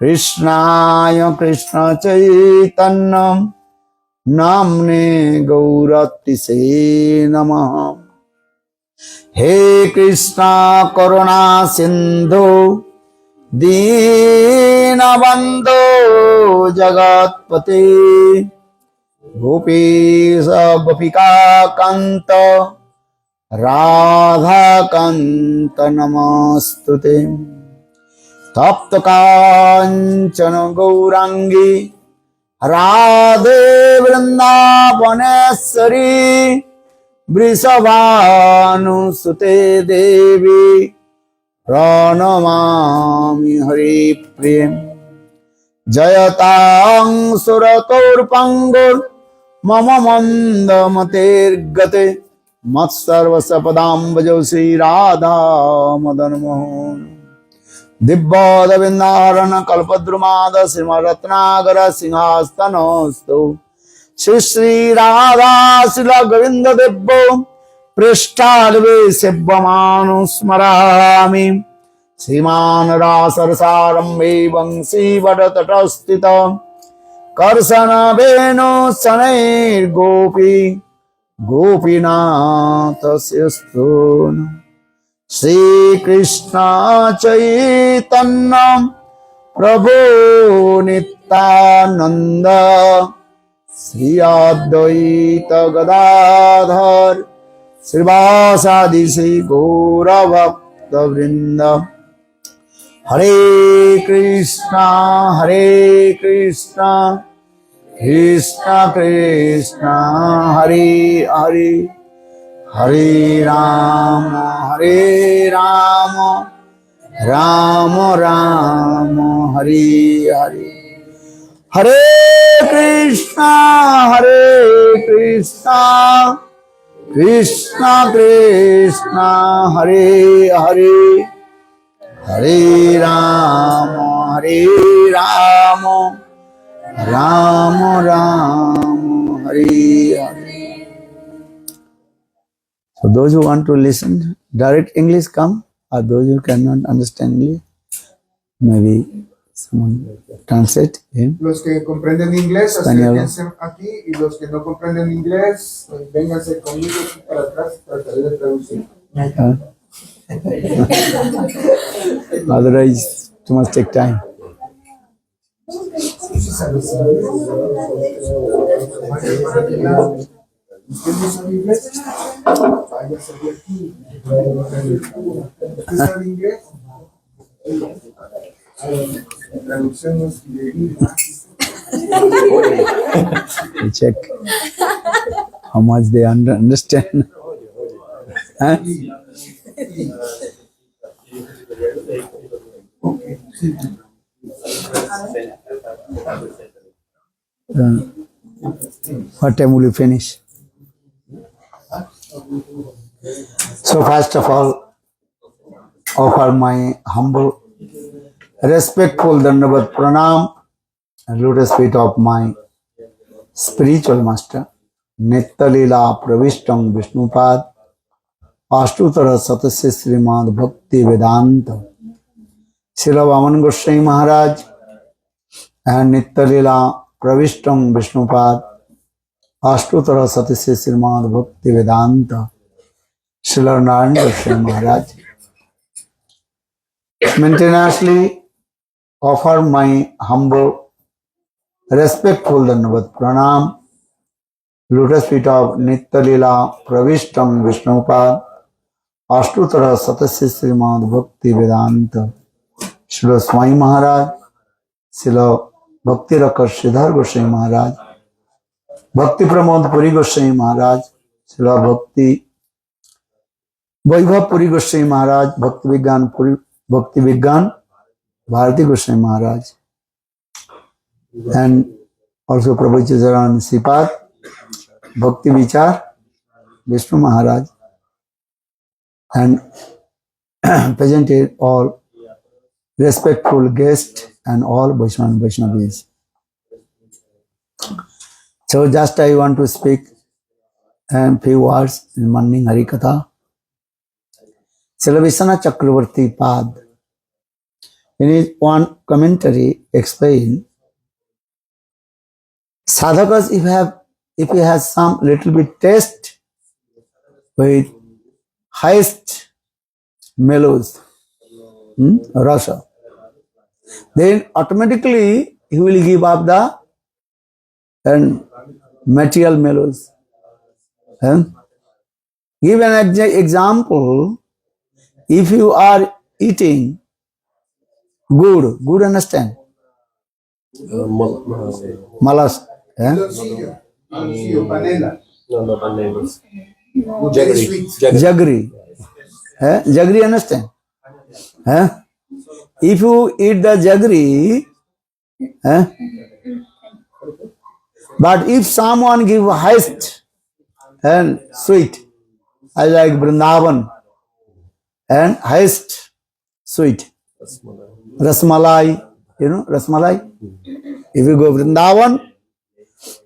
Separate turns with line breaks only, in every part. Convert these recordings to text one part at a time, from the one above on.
कृष्णाय कृष्ण चैतन्य नाम्ने गौरतिसे नमः। हे कृष्णा करुणा सिंधु दीनबंधो जगत्पते गोपीश गोपिका कांत राधा कांत नमस्तुते। तप्त कांचन गौरांगी राधे वृंदावनेश्वरी वृषभानुसुते देवी प्रणमामि हरिप्रिये। जयतां सुरतोर्पङ्गुर् मम मन्दमतेर्गते मत्सर्वसपदाम्बजौ श्रीराधा मदन मोहन। दिव्यौधविन्दारण कल्पद्रुमाद श्रीमरत्नागर सिंहासनस्थौ श्री श्री राधा शिलगोविंद देव्यो पृष्ठालवे सेव्यमानुस्मरामि। श्रीमान रासरसारम्भे वंशी वटतटस्थित कर्षण वेणु शनैर्गोपी गोपीनाथस्यस्तून्। श्री कृष्ण चैतन्य प्रभु नित्यानंद श्री अद्वैत गदाधर श्रीवासादि श्री गौरभक्तवृंद। हरे कृष्णा कृष्ण कृष्ण हरे हरे हरे राम राम राम हरे हरे। हरे Krishna Krishna Krishna Hare Hare Hare Ram Ram Ram Hare Hare. So those who want to listen direct English come, or those who cannot understand English, maybe someone translate him.
Los que comprenden inglés, acérquense aquí, y los que no comprenden inglés, vénganse conmigo aquí para atrás, trataré de traducir.
Otherwise, too much take time.
¿Usted sabe inglés? Váyase de aquí. ¿Usted sabe inglés? Traducción no es
We check how much they understand. Huh? What time will you finish? So first of all, offer my humble, respectful Dandavat Pranam and lotus feet of my spiritual master, Nittalila Pravishtam Vishnupad, Ashtutara Satasya Srimad Bhakti Vedanta, Srila Vaman Goswami Maharaj, and Nittalila Pravishtam Vishnupad, Ashtutara Satasya Srimad Bhakti Vedanta, Srila Narayana Goswami Maharaj. Maintenance offer my humble, respectful Dandavat Pranam, lotus feet of Nittalila Pravishtam Vishnupad, Ashtutara Satasya Srimad Bhakti Vedanta, Srila Swami Maharaj, Srila Bhakti Rakar Sridhar Goswami Maharaj, Bhakti Pramod Puri Goswami Maharaj, Srila Bhakti Vaibhav Puri Goswami Maharaj, Bhakti Vigyan Bharati Goswami Maharaj, and also Prabhu Charan Sripad, Bhakti Vichar Vishnu Maharaj, and presented all respectful guests and all Vaishnavis. So just I want to speak a few words in morning Harikatha. Srila Vishwanath Chakravarti Pad in his one commentary explain, sadhakas if he has some little bit taste with highest mellows, rasa, then automatically he will give up the material mellows. Give an example. If you are eating good understand? Malas.
Piloncillo, panela.
No, bananas.
Very sweet.
Jaggery. Jaggery understand? If you eat the jaggery, but if someone give highest and sweet, I like Vrindavan and highest sweet, Rasmalai, Rasmalai. If you go Vrindavan,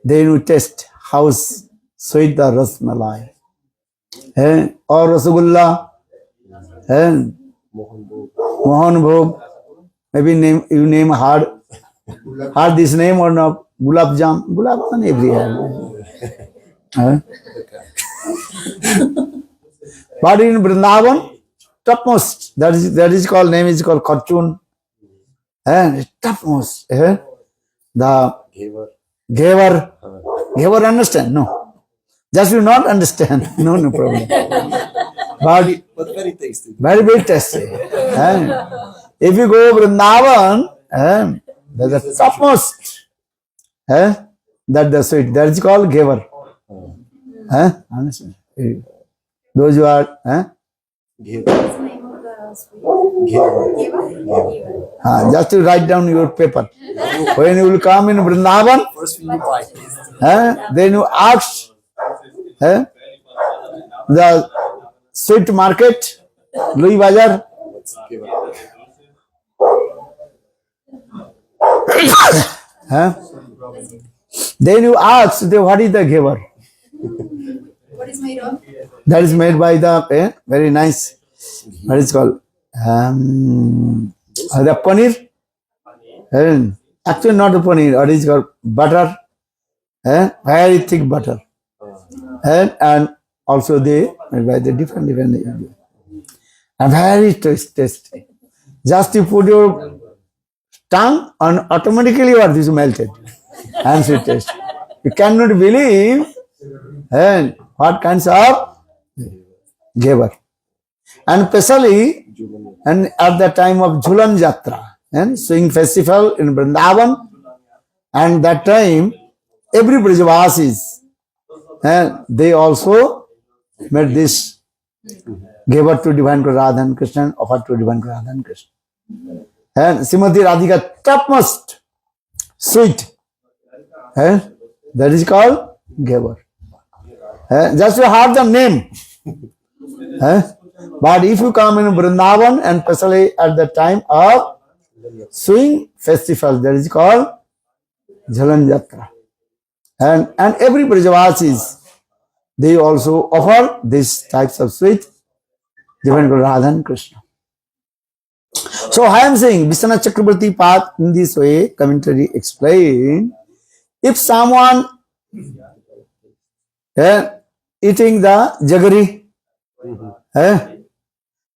then you taste how sweet the Rasmalai. Or Rasagulla, and Mohan Bhog, maybe you name hard this name or not, Gulab Jam everywhere. But in Vrindavan, topmost, that is called, name is called Kachun, and topmost, the Ghevar understand? No. Just you not understand, no problem. But
very tasty.
Very tasty. If you go Vrindavan, there's the topmost, that the sweet, that is called Ghevar. Understand? Those who are, just to write down your paper. When you will come in Vrindavan,
First we buy.
then you ask the sweet market, Louis Bazaar. Then you ask, what is the Ghevar?
What is made of?
That is made by the very nice, what is called? The paneer. Actually not the paneer, what is called? Butter. Very thick butter. And also they made by the different and very tasty. Just you put your tongue and automatically what is melted. And sweet taste. You cannot believe what kinds of Ghevar. And especially and at the time of Jhulan Jatra and swing festival in Vrindavan, and that time every Brajavasis they also made this Ghevar to Divine Radha and Krishna and offered to Divine Radha and Krishna. And Srimati Radhika topmost sweet, that is called Ghevar. Just you have the name. But if you come in Vrindavan and especially at the time of swing festival, that is called Jhulan Jatra. And every Brajavasis, they also offer these types of sweet, Divine Radha and Krishna. So I am saying, Vishwanath Chakrabarti Path in this way, commentary explain, if someone eating the jaggery,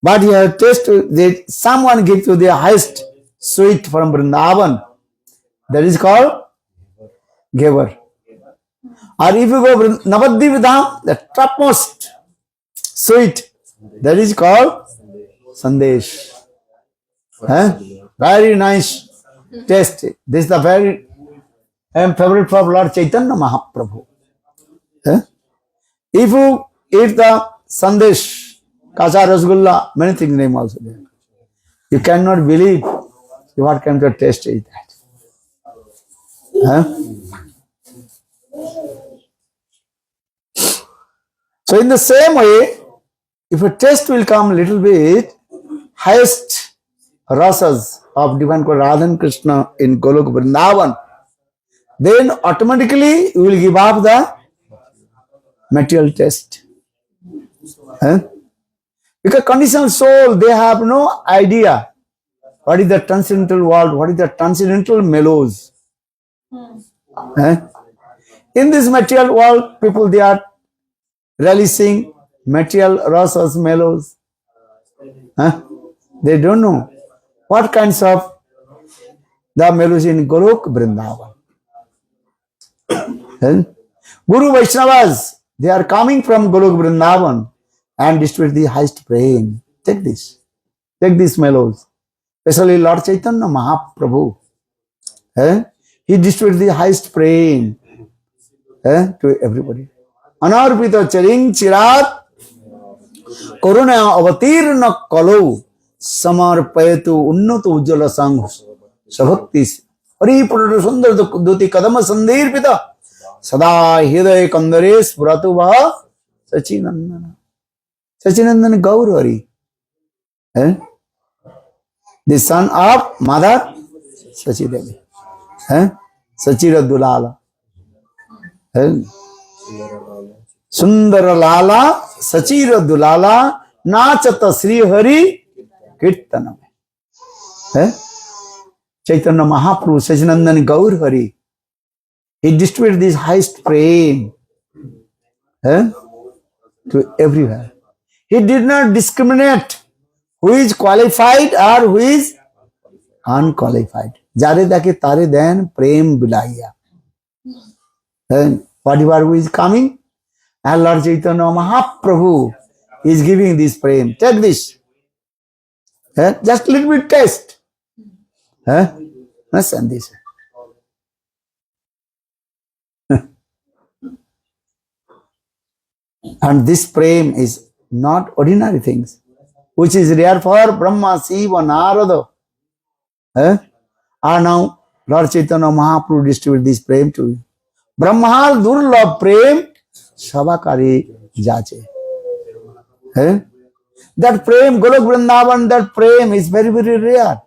but he has tasted that someone gives to the highest sweet from Vrindavan, that is called Ghevar. Or if you go Navadvip Dham, the topmost sweet, that is called Sandesh. Very nice taste. This is the very favorite for Lord Chaitanya Mahaprabhu. If you eat the Sandesh, Kacha Rasgulla, many things name also there. You cannot believe what kind of taste is that. So in the same way, if a taste will come little bit, highest rasas of Divine Radha and Krishna in Golok Vrindavan, then automatically you will give up the material taste. Because conditioned soul, they have no idea What is the transcendental world? What is the transcendental mellows? Eh? In this material world, people, they are relishing material rasas, mellows. Huh? They don't know what kinds of the mellows in Golok Vrindavan. Eh? Guru Vaishnavas, they are coming from Golok Vrindavan and distribute the highest praying. Take this. Take these mellows. Especially Lord Chaitanya Mahaprabhu. Eh? He distributed the highest praying to everybody. Anarpita charing chirat koruna avatirna kalau samarpayatu unnato ujjala sangh sabhaktis hari purna sundar duti kadama sandirpita sada hridaya kandare spuratu va Sachinandana. Sachinandana Gaurari. The son of mother Sachidevi. Sachira Dulala. Sundara Lala, Sachira Dulala, Nachata Sri Hari Kirtanam. Chaitanya Mahaprabhu, Sachinandan Gaur Hari. He distributed this highest praying to everywhere. He did not discriminate who is qualified or who is unqualified. Jare dake tare den prem bilaiya. Whatever who is coming, and Lord Chaitanya Mahaprabhu is giving this prem. Take this. Just little bit taste. Listen this. And this prem is not ordinary things, which is rare for Brahma, Shiva, Narada. And now Lord Chaitanya Mahaprabhu distribute this prem to you. Brahma Durlabh prem Sabakari Jache. That prem, Golok Vrindavan, that prem is very, very rare.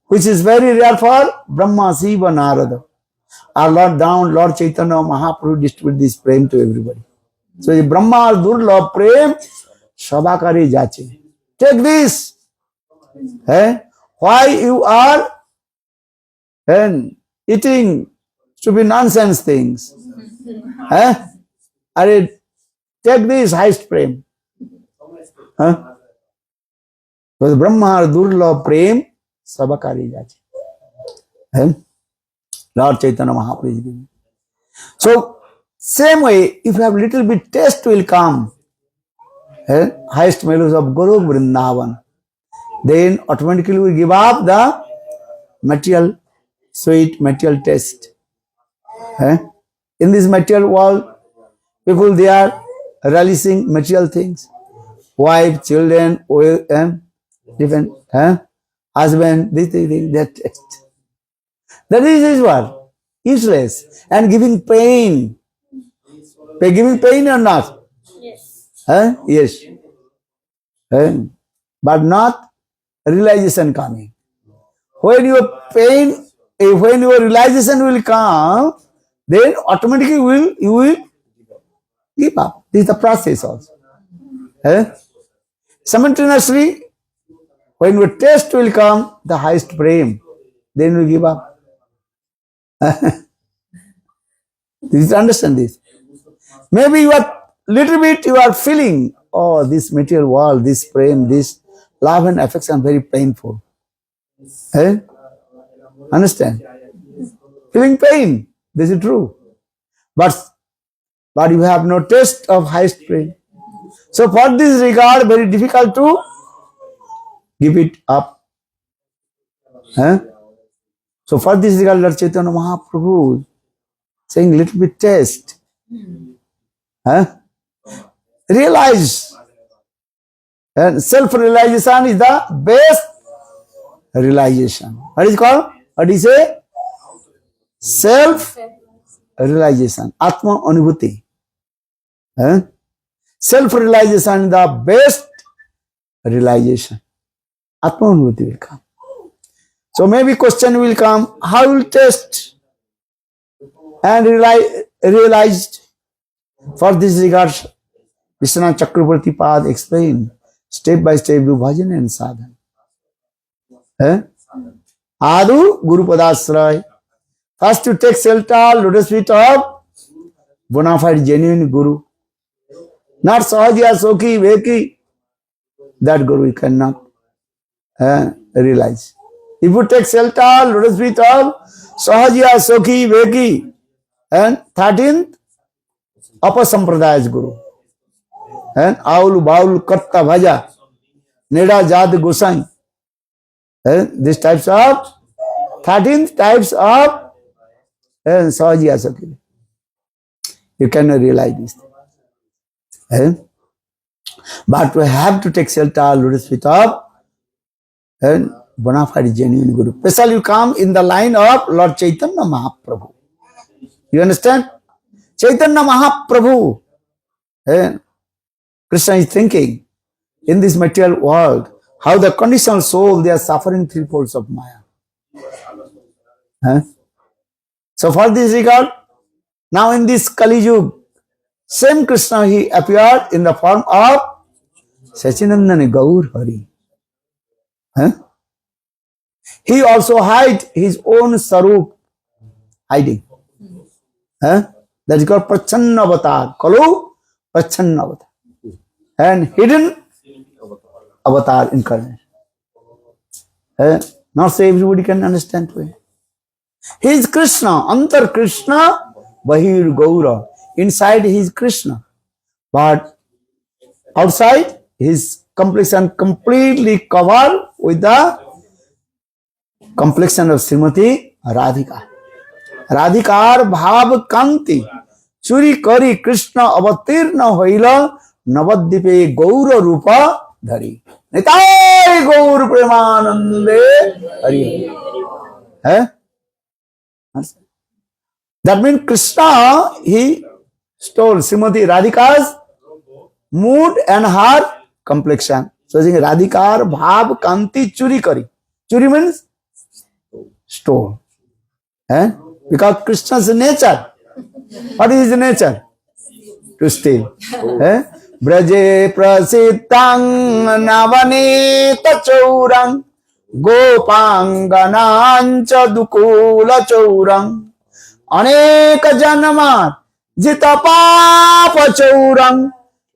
Which is very rare for Brahma, Shiva, Narada. Our Lord Chaitanya Mahaprabhu distribute this prem to everybody. So the Brahma Durlabh prem Sabakari Jache. Take this. Why you are eating stupid nonsense things? Take this highest prem. Because Brahma Durlabh prem Sabakari Jache. Lord Chaitanya Mahaprabhu is giving. So, same way, if you have little bit taste will come. Highest mellows of Golok Vrindavan. Then automatically we give up the material, sweet material taste. In this material world, people, they are relishing material things. Wife, children, different husband, this thing, that taste. That is what? Useless. And giving pain. Giving pain or not? Yes. Yes. But not realization coming. When your pain, when your realization will come, then automatically you will give up. This is the process also. Simultaneously, when your taste will come, the highest prem, then you give up. Did you understand this? Maybe you are little bit you are feeling, oh, this material world, this prem, this love and affection very painful. Understand? Feeling pain, this is true. But you have no taste of highest prem. So for this regard, very difficult to give it up. So for this regard, Lord Chaitanya Mahaprabhu saying little bit taste. Realize. And self-realization is the best realization. What is it called? What is it? Self-realization. Atma Anubhuti. Self-realization is the best realization. Atma Anubhuti will come. So maybe question will come, how will taste and realized? For this regard, Vishwanath Chakravarti Pad explained step by step do bhajan and sadhan. Eh? Adu Guru Padasray. First to take shelter, lotus feet of bona fide genuine Guru. Not Sahajya, Soki, Veki. That Guru you cannot realize. If you take shelter, lotus feet of Sahajya, Soki, Veki. And 13th, Upper Sampradaya Guru. And Aul, Baul, Karta, Bhaja, Neda, Jad, Gosai. These types of 13th types of Sahajya, Soki. You cannot realize this. But we have to take shelter, lotus feet of and bona fide genuine Guru. Especially you come in the line of Lord Chaitanya Mahaprabhu. You understand? Chaitanya Mahaprabhu. Krishna is thinking in this material world how the conditional soul they are suffering three folds of Maya. So for this regard, now in this Kali Yuga, same Krishna he appeared in the form of Sachinandana Gaur Hari. He also hid his own Sarup, hiding. That is called Prachanna Avatar. Kalu Prachanna Avatar. And hidden Avatar incarnation. Not so everybody can understand. He is Krishna, Antar Krishna, Bahir Gaura. Inside he is Krishna. But outside his complexion completely covered with the complexion of Srimati Radhika. Radhikar Bhav Kanti Churi Kari Krishna Avatirna Hoila Navaddipe Gaura Rupa Dhari. Nitai Gaur Premanande Hari. That means Krishna, he stole Srimati Radhika's mood and her complexion. So Radhikar Bhav Kanti Churi Kari. Churi means stole. Because Krishna's nature. What is his nature? To steal. Braje prasitang navanita chaurang gopanganancha dukula chaurang aneka janamar jita papa chaurang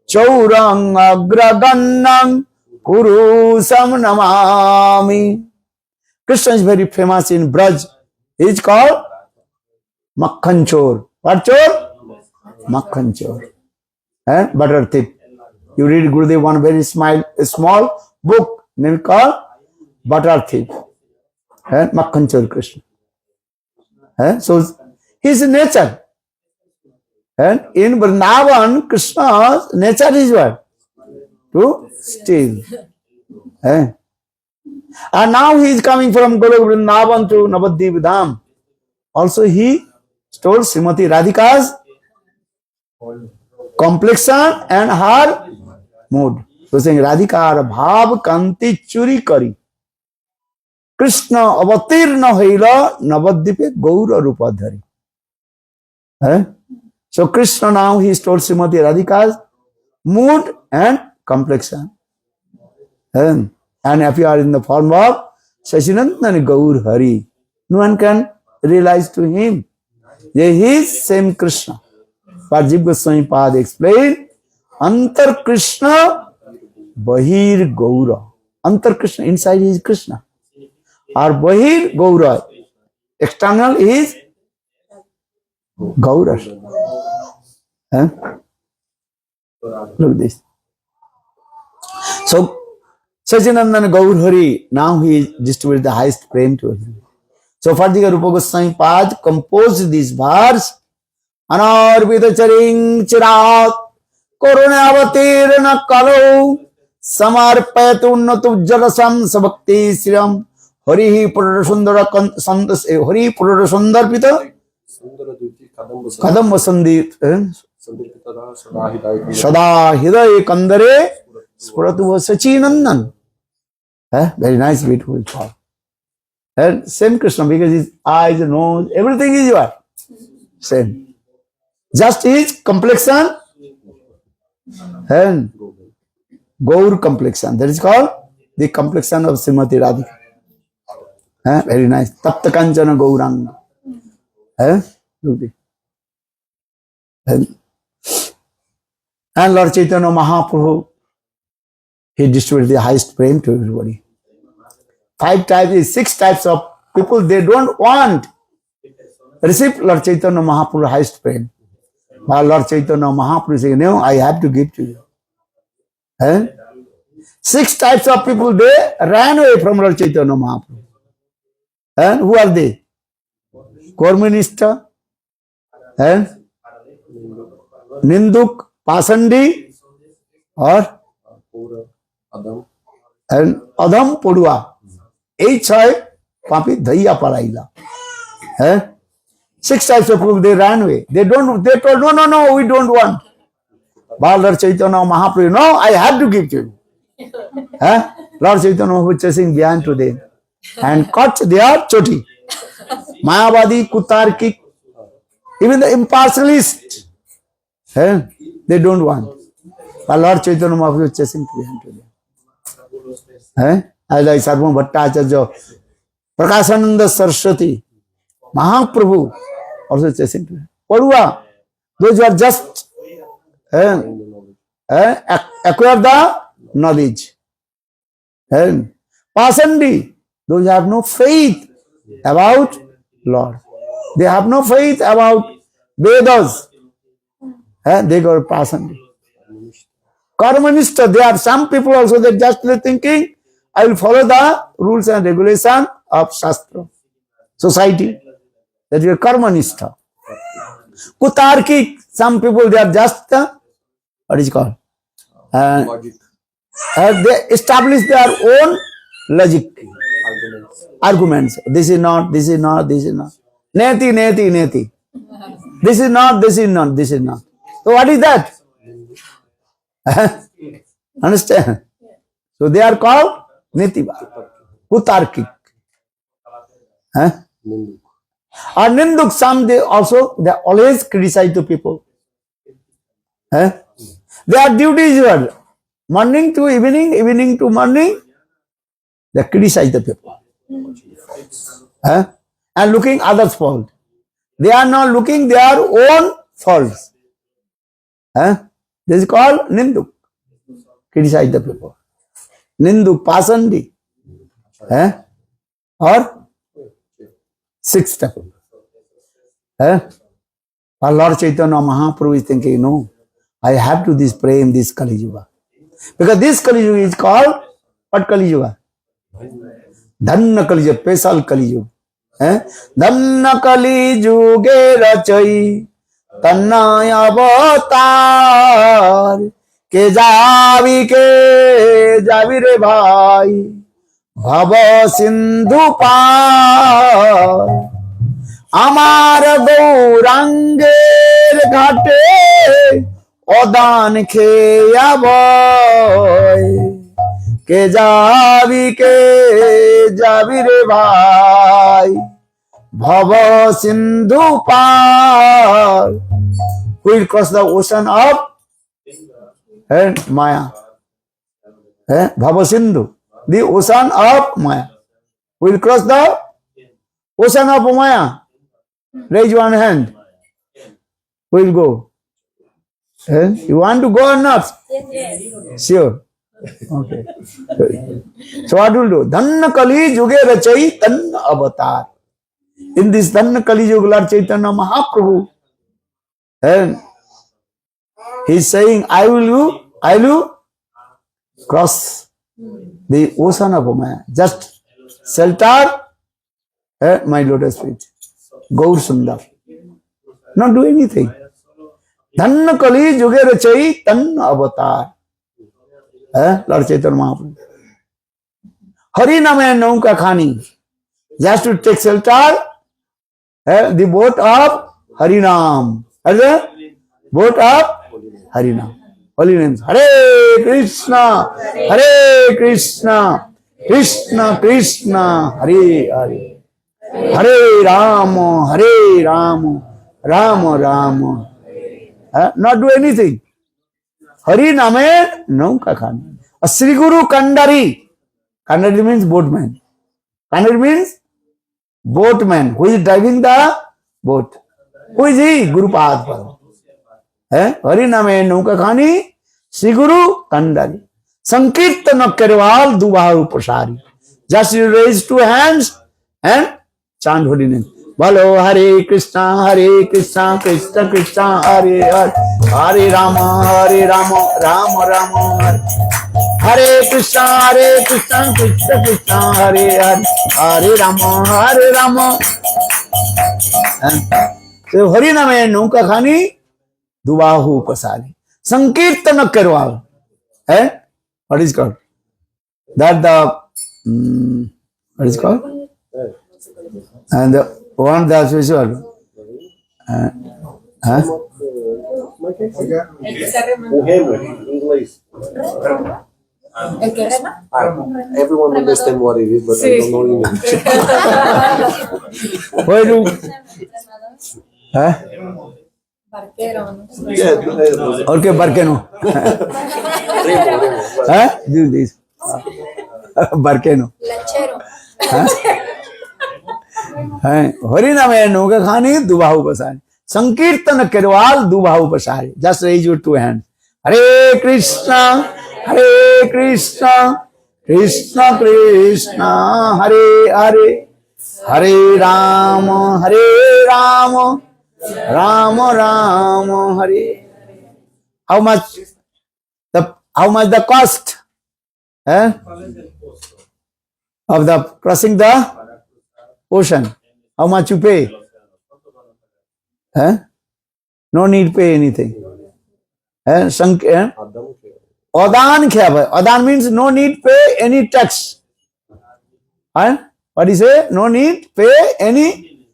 chaurang agragannam kurusam namami. Krishna is very famous in Braj. He is called Makhan Chor. What Chor? Makhan Chor. Butter thief. You read Gurudev one very small book named called Butter Thief. Makhan Chor Krishna. So his nature. And in Vrindavan, Krishna's nature is what? To steal. And now he is coming from Golok Vrindavan to Navadvip Dham. Also he stole Srimati Radhika's complexion and her mood. So saying Radhikar Bhav Kanti Churi Kari Krishna Avatirna Haila Navadvipe Gaura Rupa Dhari. So Krishna now he stole Srimati Radhika's mood and complexion. And appear in the form of Sachinandana Gaur Hari. No one can realize to him. He is same Krishna. But Jiva Goswami Pad explained, Antar Krishna, Bahir Gaura. Antar Krishna, inside is Krishna. Or Bahir Gaura. External is Gaura. Look at this. So, Sachinandana Gaur Hari, now he distributed the highest prem to everyone. So, Fardika Rupa Goswami Pad composed this verse, Anarvita Charing Chirat, Korunavatirna Kalau, Samarpayatu Natu Jalasam Sabakti Sriram, Hari Purasundara Hari Purasundar Pita Kadam Vasandit Sada Hidai Kandare Spuratu Sachinandan. Very nice, beautiful thought. And same Krishna, because his eyes, nose, everything is what? Same. Just his complexion and Gaur complexion. That is called the complexion of Srimati Radhika. Very nice. Tapta Kanchana Gauranga. Look it. And Lord Chaitanya Mahaprabhu, he distributed the highest prem to everybody. 6 types of people, they don't want receive Lord Chaitanya Mahaprabhu highest prem. While Lord Chaitanya Mahaprabhu is saying, no, I have to give to you. 6 types of people, they ran away from Lord Chaitanya Mahaprabhu. And who are they? Kormanista, Ninduk, Pasandi, or and Adam Podua. 8 Papi Dhaiya Palaila. 6 types of people, they ran away. They told, no, we don't want. Lord Chaitanya Mahaprabhu, no, I have to give to you. Lord Chaitanya was chasing behind to them and caught their choti. Mayavadi, Kutarki, even the impartialist, they don't want. But Lord Chaitanya Mahaprabhu was chasing behind to them. As like Sarvam Bhattacharya, Prakashananda Saraswati, Mahaprabhu also chasing to them. Padua, those who are just acquire the knowledge. Pasandi, those who have no faith about Lord. They have no faith about Vedas. They go Pasandi. Karmanista, there are some people also that just thinking, I will follow the rules and regulation of Shastra, society. That is Karmanista. Kutarki, some people they are just, what is it called? They establish their own logic, arguments. This is not, this is not, this is not. Neti, neti, neti. This is not, this is not, this is not. So what is that? Understand? So they are called Netiba, Kutarkik. Or Ninduk, some they always criticize the people. Their duties were morning to evening, evening to morning, they criticize the people. And looking others' fault. They are not looking their own faults. This is called Ninduk. Criticize the people. Ninduk, Pasandi. Or 6 step. Or Lord Chaitanya Mahaprabhu is thinking, no, I have to this pray in this Kali Yuga. Because this Kali Yuga is called, what Kali Yuga? Dhanna Kali Yuga, special Kali Yuga. Dhanna Kali Yuga Rachai Tanna Avatar के Xavi रे भाई भव सिंधु पार আমার গৌরাঙ্গের ঘাটে অদান খেয়া বয় কে যাবি রে ভাই ভব সিন্ধু পার will cross the ocean of Maya. Bhava Sindhu, the ocean of Maya. Will cross the ocean of Maya. Raise one hand. We'll go. You want to go or not?
Yes.
Sure. Okay. So what will do? Dhanna Kali Yuge Rachai Tanna Avatar. In this Dhanna Kali Yuga, Lord Chaitanya Mahaprabhu, and he is saying, I will cross the ocean of Maya. Just shelter my lotus feet. Gaur Sundar. Not do anything. Dhanna Kali Yuge Rachai Tanna Avatar. Lord Chaitanya Mahaprabhu. Hari Name Nauka Khani. Just to take shelter, the boat of Harinam. Boat of Harinam. Holy names. Hare Krishna, Krishna Krishna, Hare Hare. Hare Rama, Rama Rama. Not do anything. Hari Name Nauka Khani. A Sri Guru Kandari. Kandari means boatman. Kandari means boatman who is driving the boat. Who is he? Gurupad Pada. Hari name nauka khani Sri Guru Kandari. Sankirtana Kerwal Dubahu Pasari. Just you raise two hands and chant holy name. Bolo Hare Krishna, Krishna Krishna, Hare Hare, Hare Rama, Rama Rama, Hare Hare Krishna, Krishna Krishna, Hare Hare, Hare Rama. So Hari Name Nauka Khani Dubahu Pasari. Sankirtana Kerwal. What is called? That the what is called? And the one that's visual.
English.
El que rema.
Everyone understand what it is, but I don't know English.
Why do?
Barquero. No sé.
Yeah,
Okay, Barkeno. Do this. Barkeno.
Lanchero.
Hari Name Nauka Khani Dubahu Pasari. Sankirtana Kerwal Dubahu Pasari. Just raise your two hands. Hare Krishna, Krishna Krishna, Hare Hare, Hare Rama, Rama Rama, Hare. How much the cost of the crossing the ocean? How much you pay? No need pay anything. Adan Adan means no need pay any tax. What do you say? No need pay any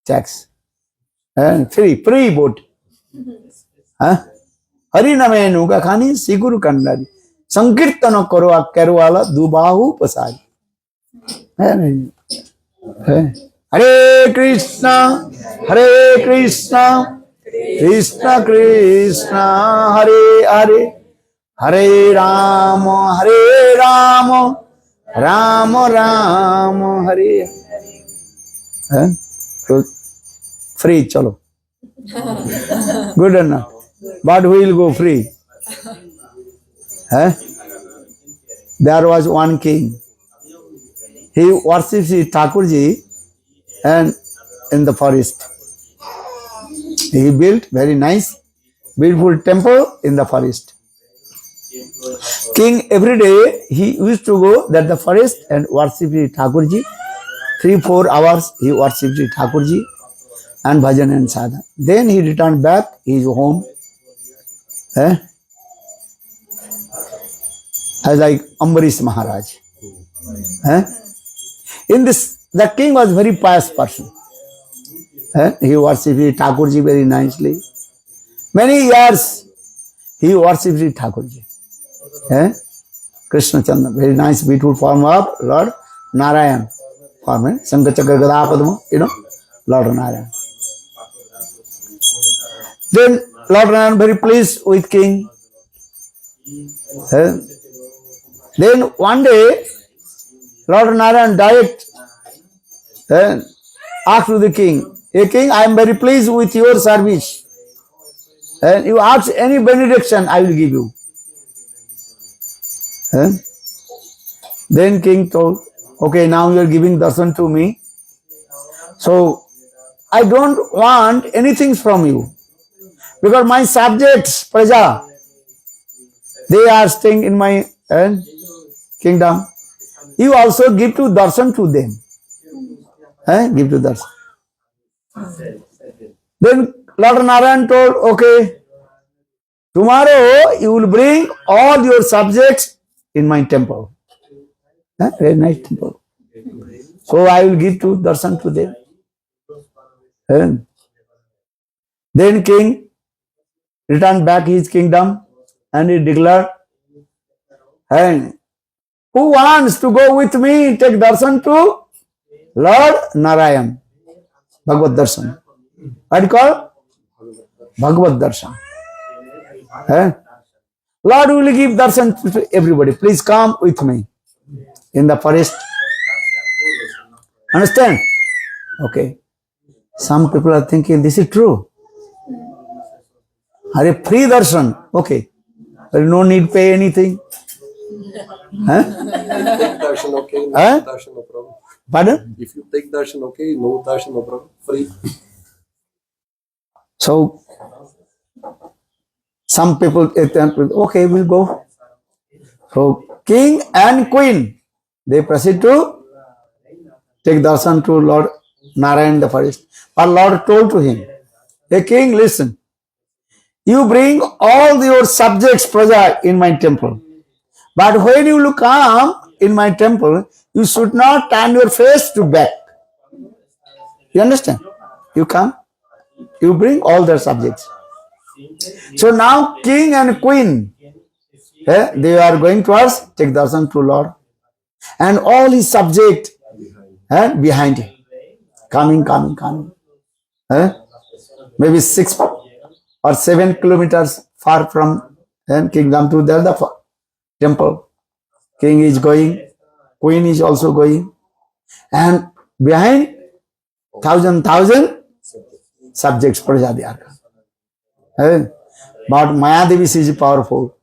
tax. Free boat. Hari Name Nauka Khani Sri Guru Kandari. Sankirtana Kerwala Dubahu Pasari. Hare Krishna, Krishna Krishna, Hare Hare, Hare Rama, Rama Rama, Hare. So, free, chalo. Good enough. But who will go free? There was one king. He worships Thakurji and in the forest. He built very nice, beautiful temple in the forest. King every day he used to go that the forest and worship Thakurji. 3-4 hours he worshipped Thakurji and bhajan and sadhana. Then he returned back his home. As like Ambarish Maharaj. In this, the king was very pious person. He worshipped Thakurji very nicely. Many years he worshipped Thakurji. Krishna Chandra, very nice, beautiful form of Lord Narayan. Form, Shankar Chakra Gada Padma, Lord Narayan. Then Lord Narayan very pleased with king. Then one day, Lord Narayan direct asked to the king, "Hey king, I am very pleased with your service. And you ask any benediction, I will give you." Then king told, "Okay, now you are giving darshan to me. So I don't want anything from you. Because my subjects, Praja, they are staying in my kingdom. You also give to darshan to them." Give to darshan. Then Lord Narayan told, "Okay, tomorrow you will bring all your subjects in my temple." Very nice temple. So I will give to darshan to them. Then king returned back his kingdom and he declared, "Who wants to go with me, take darshan to Lord Narayan?" Bhagavad darshan. What do you call? Bhagavad darshan. Lord will give darshan to everybody. Please come with me in the forest. Understand? Okay. Some people are thinking this is true. Are free darshan? Okay. There is no need pay anything. Huh?
Take darshan, okay? No
Huh?
darshan, no problem.
Pardon?
If you take darshan, okay? No darshan, no problem. Free.
So some people okay, we'll go. So king and queen, they proceed to take darshan to Lord Narayan the first. But Lord told to him, hey king, listen. You bring all your subjects, praja, in my temple. But when you look come in my temple, you should not turn your face to back. You understand? You come, you bring all their subjects. So now king and queen, they are going towards take darshan to Lord. And all his subject behind him. Coming. Maybe 6 or 7 kilometers far from kingdom to the temple. King is going, queen is also going. And behind thousand subjects, praja they are coming. But Mayadevi is powerful.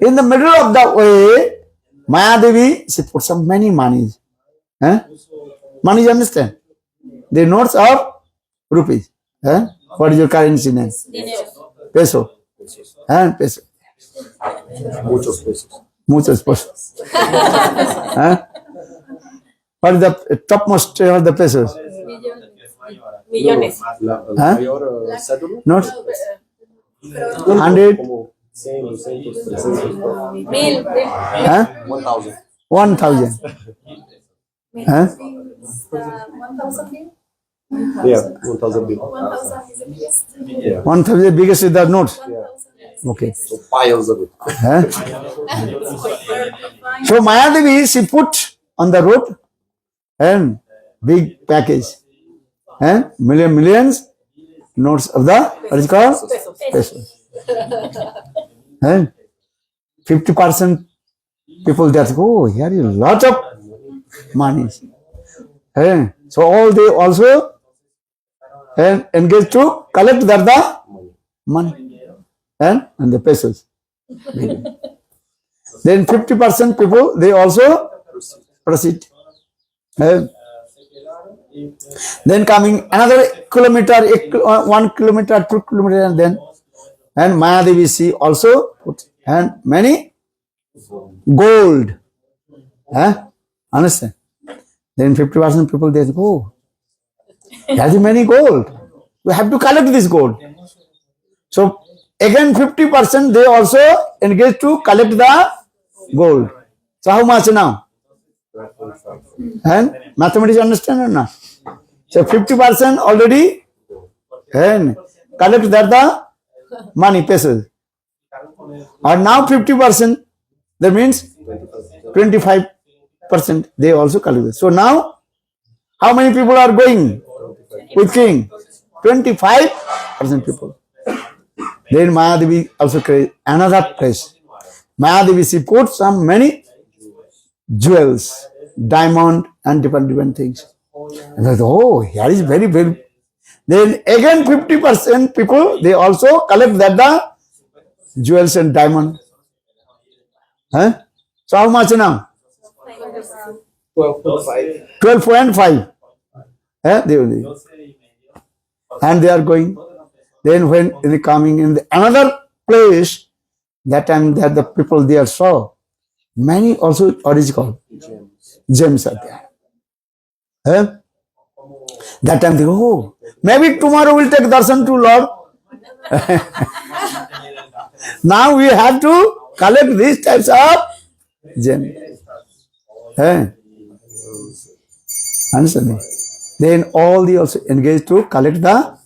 In the middle of the way, Mayadevi, she put some many monies. Money, you understand? The notes of rupees. What is your currency name? Peso. Peso. Muchos pesos. What is the topmost of the pesos?
Millones.
Huh?
Mayor settlement?
Notes? 100?
Same.
Mil.
1,000.
1,000.
1,000 mil.
Yeah, 1,000 people.
1,000 is the biggest.
Yeah.
1,000 biggest is the notes. Okay.
So piles of it.
So Mayadevi, she put on the road and big package. Millions notes of the, what is it called? Pesos. 50% people that go, here is a lot of money. So all they also engage to collect the money and the pesos. Then 50% people, they also proceed. Then coming another kilometer, 1 kilometer, 2 kilometer, and Mayadevi she also put and many gold. Understand? Then 50% people they go, there's many gold. We have to collect this gold. So again 50% they also engage to collect the gold. So how much now? And mathematics understand or not? So 50% already and collect that the money, pesos. And now 50%, that means 25% they also collect it. So now how many people are going with king? 25% people. Then Mayadevi also create another place. Mayadevi she put some many jewels, diamond and different things. And I thought, oh, here is very. Then again 50% people they also collect that the jewels and diamond. So how much now?
12.5.
12.5. And they are going. Then when they coming in another place, that time that the people there saw many also what is it called? Gems are there. That time they go, oh, maybe tomorrow we'll take darshan to Lord. Now we have to collect these types of gems. Understand? Then all the also engaged to collect the.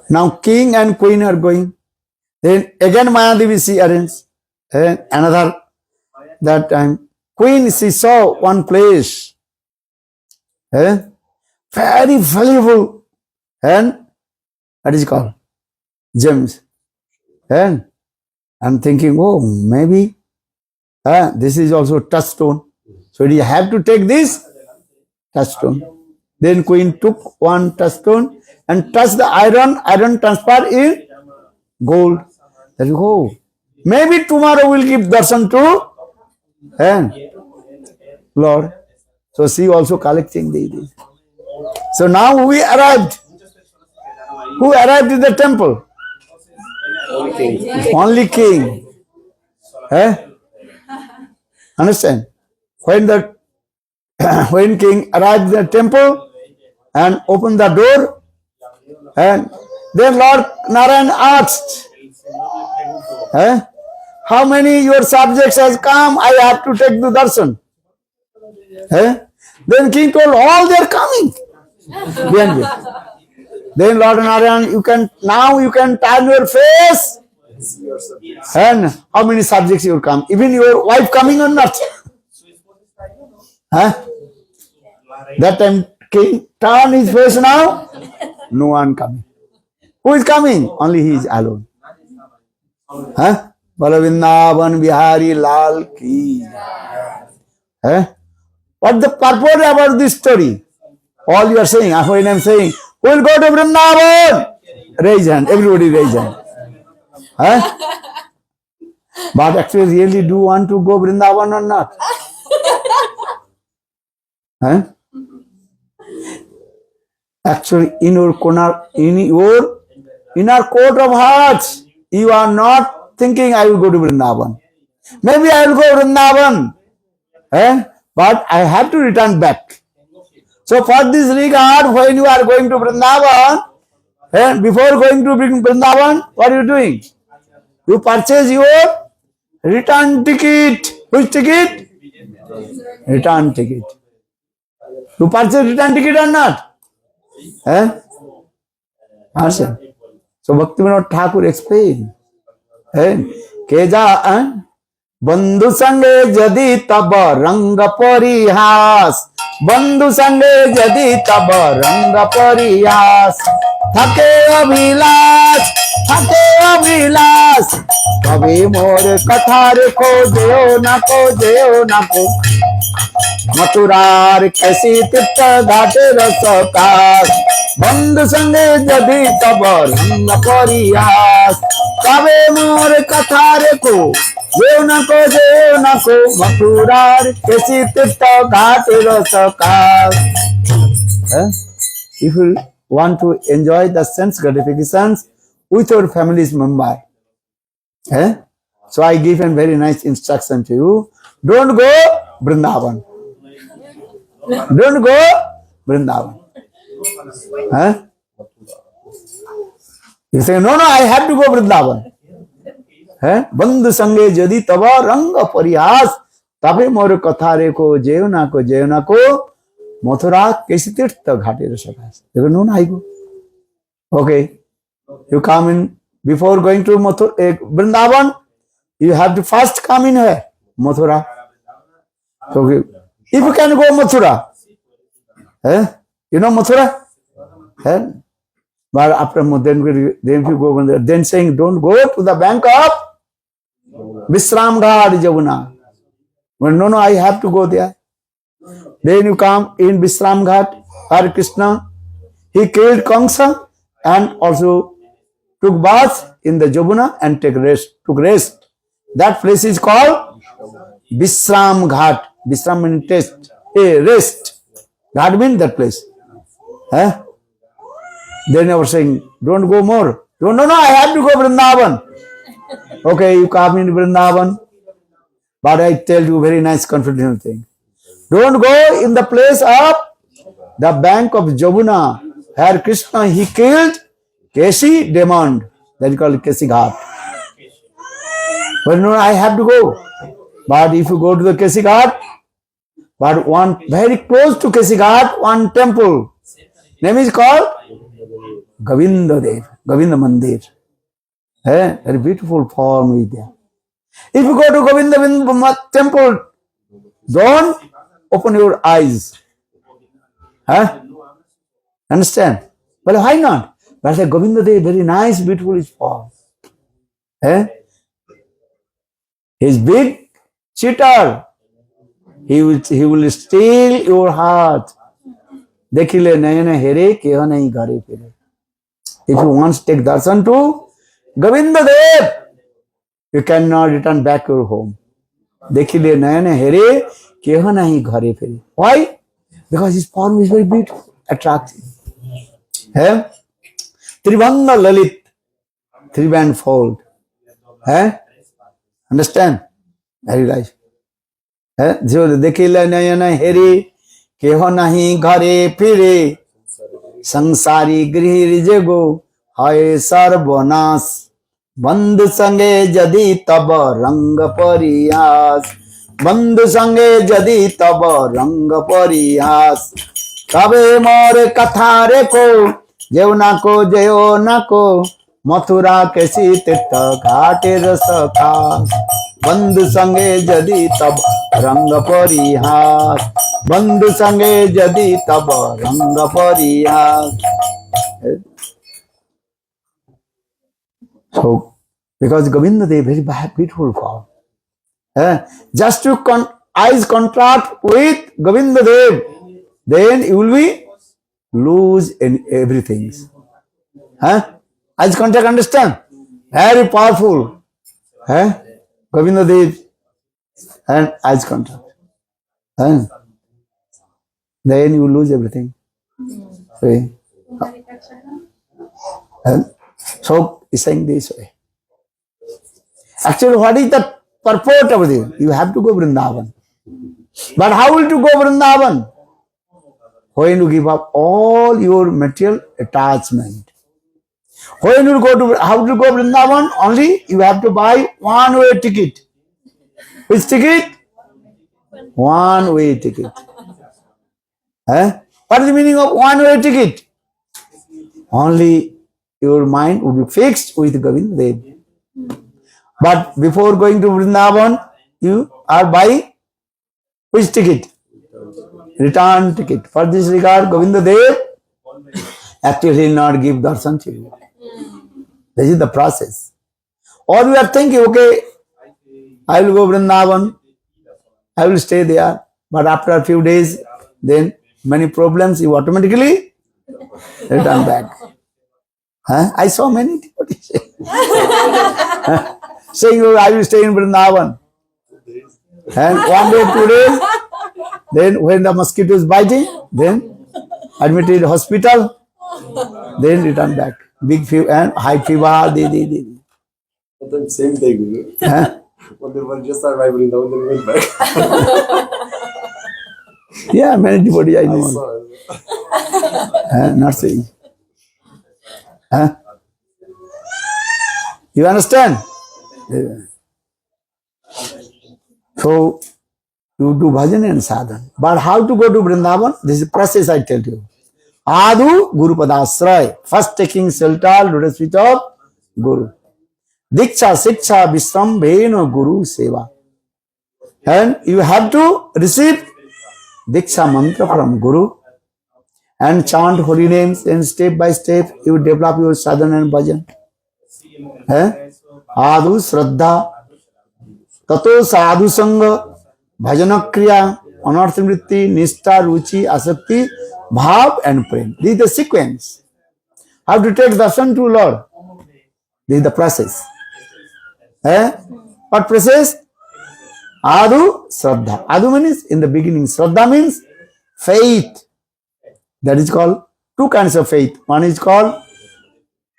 Now king and queen are going. Then again Mayadevi she arranged. Another that time queen she saw one place. Very valuable and what is it called? Gems. And I'm thinking, oh, maybe this is also touchstone. So you have to take this touchstone. Then queen took one touchstone and touched the iron. Iron transferred in gold. There you go. Maybe tomorrow we'll give darshan to Lord. So she also collecting these. So now we arrived. Who arrived in the temple? Only king. Understand? When king arrived in the temple and opened the door, and then Lord Narayan asked, how many your subjects has come? I have to take the darshan. Then king told, all they are coming. Then Lord Narayan, you can turn your face. And how many subjects you come? Even your wife coming or not? That time king turn his face now. No one coming. Who is coming? Only he is alone. Vrindavan Bihari Lal ki. What's the purport about this story? All you are saying, when I am saying, who will go to Vrindavan? Raise hand. Everybody raise hand. But actually, really do want to go Vrindavan or not? Actually, in your inner court of hearts, you are not thinking, I will go to Vrindavan. Maybe I will go Vrindavan. But I have to return back. So for this regard, when you are going to Vrindavan, before going to Vrindavan, what are you doing? You purchase your return ticket. Which ticket? Return ticket. You purchase return ticket or not? Answer. So Bhaktivinoda Thakur explained. Keja बंधु संगे यदि तब रंग परिहास बंधु संगे यदि तब रंग परिहास थके अभिलाष कभी मोर कथार खोजो न को मथुरार कैसी तीर्थ घाटे रसकास बंधु संगे यदि तब रंग परिहास कभी मोर कथार को जेव न को मथुरार कैसी तीर्थ घाटे रसकास. If you want to enjoy the sense gratifications with your family's member, so I give a very nice instruction to you. Don't go Vrindavan. Don't go Vrindavan. You say, no, I have to go Vrindavan. बंधु संगे यदि तब रंग परिहास तबे मोर कथारे को जेवना को मथुरा कैसी तीर्थ घाटे रसकास. No, I go. Okay, you come in before going to Vrindavan. You have to first come in here, Mathura. So if you can go Mathura, you know Mathura? But after then if you go, then saying don't go to the bank of Vishram Ghat Jamuna. Well, no, I have to go there. Then you come in Vishram Ghat, Hare Krishna. He killed Kamsa and also took bath in the Jamuna and took rest. That place is called Vishram Ghat. Vishram means rest. Ghat means that place. Then they were saying, don't go more. No, I have to go Vrindavan. Okay, you come in Vrindavan. But I tell you very nice confidential thing. Don't go in the place of the bank of Jamuna. Hare Krishna, he killed Keshi demon. That is called Keshi Ghat. But no, I have to go. But if you go to the Keshi Ghat, but one very close to Keshi Ghat, one temple. Name is called Govinda Mandir. Very beautiful form is there. If you go to Govinda temple, don't open your eyes. Understand? But why not? But Govinda Dev, very nice, beautiful is form. He is big cheater. he will steal your heart. Dekhile nayana here keho nahi ghare phire. If you want to take darshan to Govinda Dev, you cannot return back your home. Dekhile nayana here keho nahi ghare phire. Why? Because his form is very beautiful, attractive. Hey? Tribhanga Lalit, three-band fold. Hey? Understand? Very nice. जो देखिले नयन हेरे केहो नहीं घरे फिरे संसारी गृह जगो हाय सर्वनाश बंधु संगे यदि तब रंग परिहास बंधु संगे यदि तब रंग परिहास तबे मोर कथा रे को जेव ना को जयो ना को मथुरा के तीर्थ घाटे रस खास बंधु संगे यदि तब रंग परिहास बंधु संगे यदि तब रंग परिहास. So, because Govinda Dev very beautiful form. Just to eyes contract with Govinda Dev, then you will be lose in everything. Eyes contact, understand? Very powerful. Govinda Dev and eyes contact. Then you lose everything. See? So, he's saying this way. Actually, what is the purport of this? You have to go Vrindavan. But how will you go Vrindavan? When you give up all your material attachment. When you go to, how to go Vrindavan? Only you have to buy one-way ticket. Which ticket? One-way ticket. What is the meaning of one-way ticket? Only your mind will be fixed with Govinda Dev. But before going to Vrindavan, you are buying which ticket? Return ticket. For this regard, Govinda Dev actually will not give darshan to you. This is the process. Or you are thinking, okay, I will go Vrindavan, I will stay there, but after a few days, then many problems, you automatically return back. I saw many devotees saying, oh, I will stay in Vrindavan. And one day, 2 days, then when the mosquito is biting, then admitted hospital, then return back. Big fever and high fever,
The same thing, Guru. When they were just arriving down, they went back.
Yeah, many devotees I
I
know.
saw it.
Not saying. You understand? So, you do bhajan and sadhan. But how to go to Vrindavan? This is the process I tell you. Adu Guru Padasray. First taking shelter, lotus feet of Guru. Diksha, Siksha, Vishram, Bheno, Guru, Seva. And you have to receive Diksha mantra from Guru and chant holy names, and step by step you develop your sadhana and bhajan. Adu Shraddha, Tato Sadhu Sangha, Bhajana Kriya, Anartha Vritti, Nishta, Ruchi, Asakti, Bhav and Prem. This is the sequence. How to take darshan to Lord? This is the process. What process? Adu Shraddha. Adu means in the beginning. Shraddha means faith. That is called two kinds of faith. One is called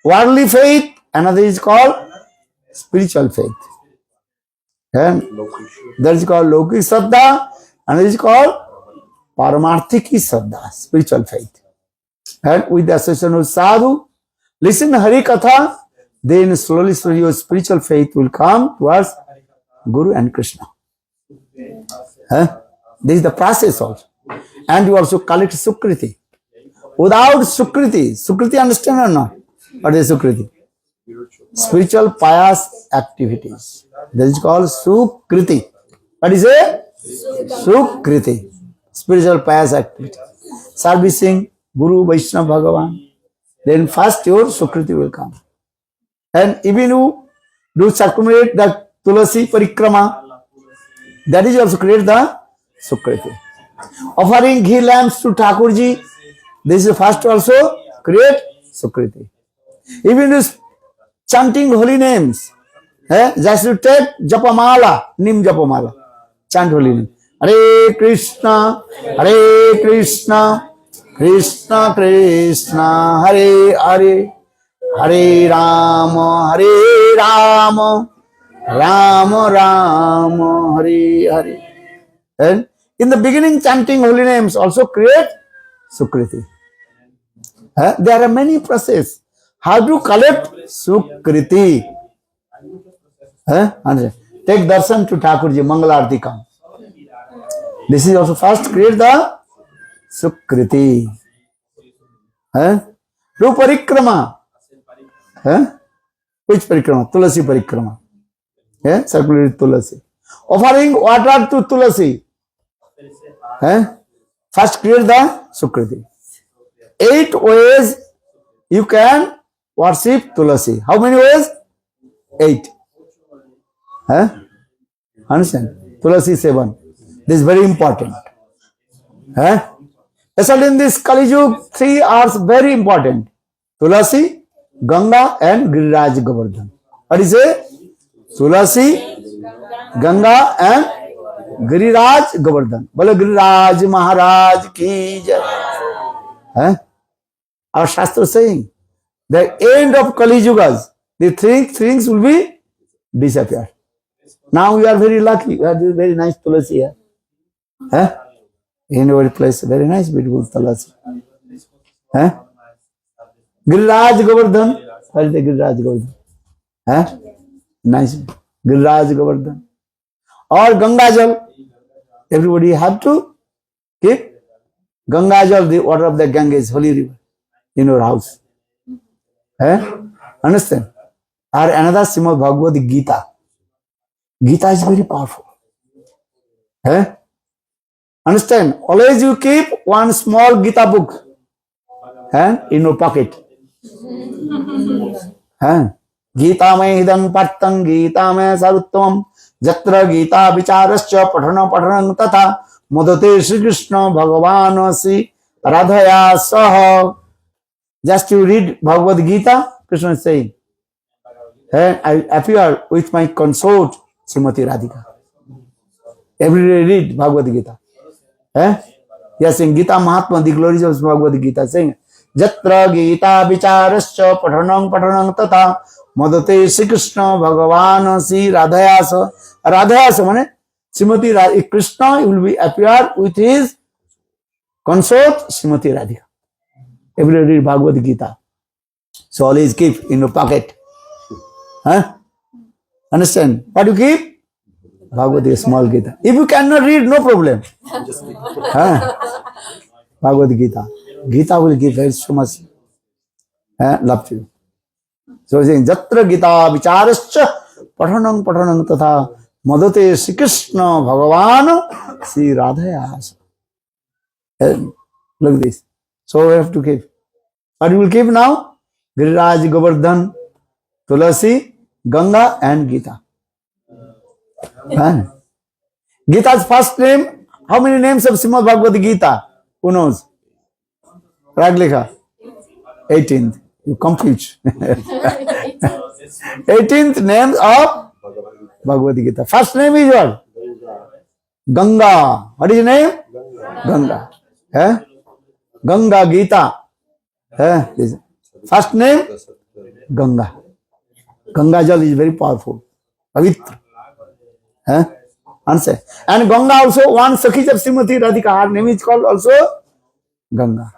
worldly faith, another is called spiritual faith. That is called Lokik Shraddha, another is called Paramarthiki Shraddha, spiritual faith. And with the association of Sadhu, listen Hari Katha, then slowly your spiritual faith will come towards Guru and Krishna. This is the process also. And you also collect Sukriti. Without Sukriti, Sukriti understand or not? What is Sukriti? Spiritual pious activities. That is called Sukriti. What is it? Sukriti. Spiritual pious activity. Servicing Guru, Vaishnava, Bhagavan. Then first your Sukriti will come. And even you do circumambulate the Tulasi Parikrama, that is also create the Sukriti. Offering ghee lamps to Thakurji, this is first also create Sukriti. Even this chanting holy names, just to take Japamala, Nim Japamala, chant holy name. Hare Krishna, Krishna Krishna, Hare Hare, Hare Rama, Rama Rama, Hare Hare. And in the beginning, chanting holy names also create Sukriti. There are many processes. How to collect Sukriti? Take darshan to Thakurji, Mangalarti come. This is also first create the Sukriti. Do parikrama. Which parikrama? Tulasi parikrama. Circular Tulasi. Offering water to Tulasi. First create the Sukriti. 8 ways you can worship Tulasi. How many ways? 8. Understand? Tulasi 7. This is very important. Especially in this Kali Yuga, 3 are very important. Tulasi, Ganga and Giriraj Govardhan. What is it? Tulasi, Ganga and Giriraj Govardhan. Bolo Giriraj Maharaj ki jai. Our Shastra saying, the end of Kali Yugas, the three things will be disappear. Now we are very lucky. We have this very nice Tulasi here. In our place, very nice, beautiful Tulasi. Giriraj Govardhan. What is the Giriraj Govardhan? Nice. Giriraj Govardhan. Or Ganga Jal. Everybody have to keep Ganga Jal, the water of the Ganges, holy river, in your house. Understand? Or another Srimad Bhagavad Gita. Gita is very powerful. Understand? Always you keep one small Gita book in your pocket. Gita mein hidam pattam, Gita mein saruttam, jatra Gita vicharascha pathanam tatha modate Shri Krishna Bhagavan Sri Radhaya Saha. Just you read Bhagavad Gita, Krishna is saying, I appear with my consort Srimati Radhika. Every day read Bhagavad Gita. Yes, in Gita Mahatma, the glories of Bhagavad Gita, saying, Jatra Gita Vicharascha Pathanam Tatha Madate Sri Krishna Bhagavan Sri Radhayasa. Radhayasa means Srimati Krishna will be appear with his consort Srimati Radhika. Every day read Bhagavad Gita. So always keep in your pocket. Understand? What you keep? Bhagavad Gita, small Gita. If you cannot read, no problem. Bhagavad Gita. Gita will give very so much love to you. So saying, Jatra Gita Vicharascha Pathanam Tatha Madate Sri Krishna Bhagavan Sri Radhayasa. Look at this. So we have to keep. What you will keep now? Giriraj Govardhan, Tulasi, Ganga and Gita. Gita's first name, how many names of Srimad Bhagavad Gita? Who knows? Raglikha. 18th. You confuse. 18th name of Bhagavad Gita. First name is what? Ganga. What is his name? Ganga. Ganga Gita. First name? Ganga. Ganga Jal is very powerful. Pavitra. Answer. And Ganga also one Sakhi of Srimati Radhika. Her name is called also Ganga.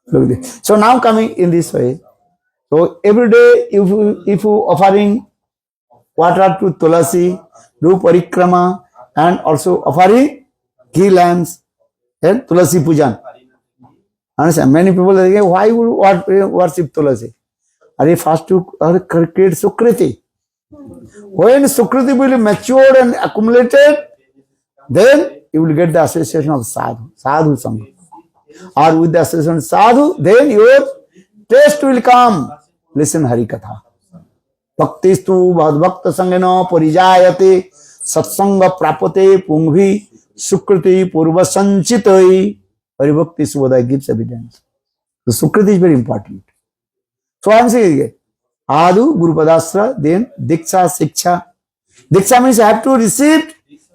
Look at this. So now coming in this way. So every day if you offering water to Tulasi, do parikrama and also offering ghee lamps and Tulasi pujan. Understand? Many people are thinking, why would worship Tulasi? Are you first to create Sukriti? When Sukriti will be matured and accumulated, then you will get the association of Sadhu, Sadhu Sangha. Or with the association of Sadhu, then your taste will come. Listen Hari Katha. Bhaktistu Bhakta Sangena Parijayate satsanga prapate pungvi sukriti purva sanchitoi. Haribhakti Subodhaya gives evidence. The sukriti is very important. So I am saying again, Adu, Guru Padasra, then Diksha, Siksha. Diksha means I have to receive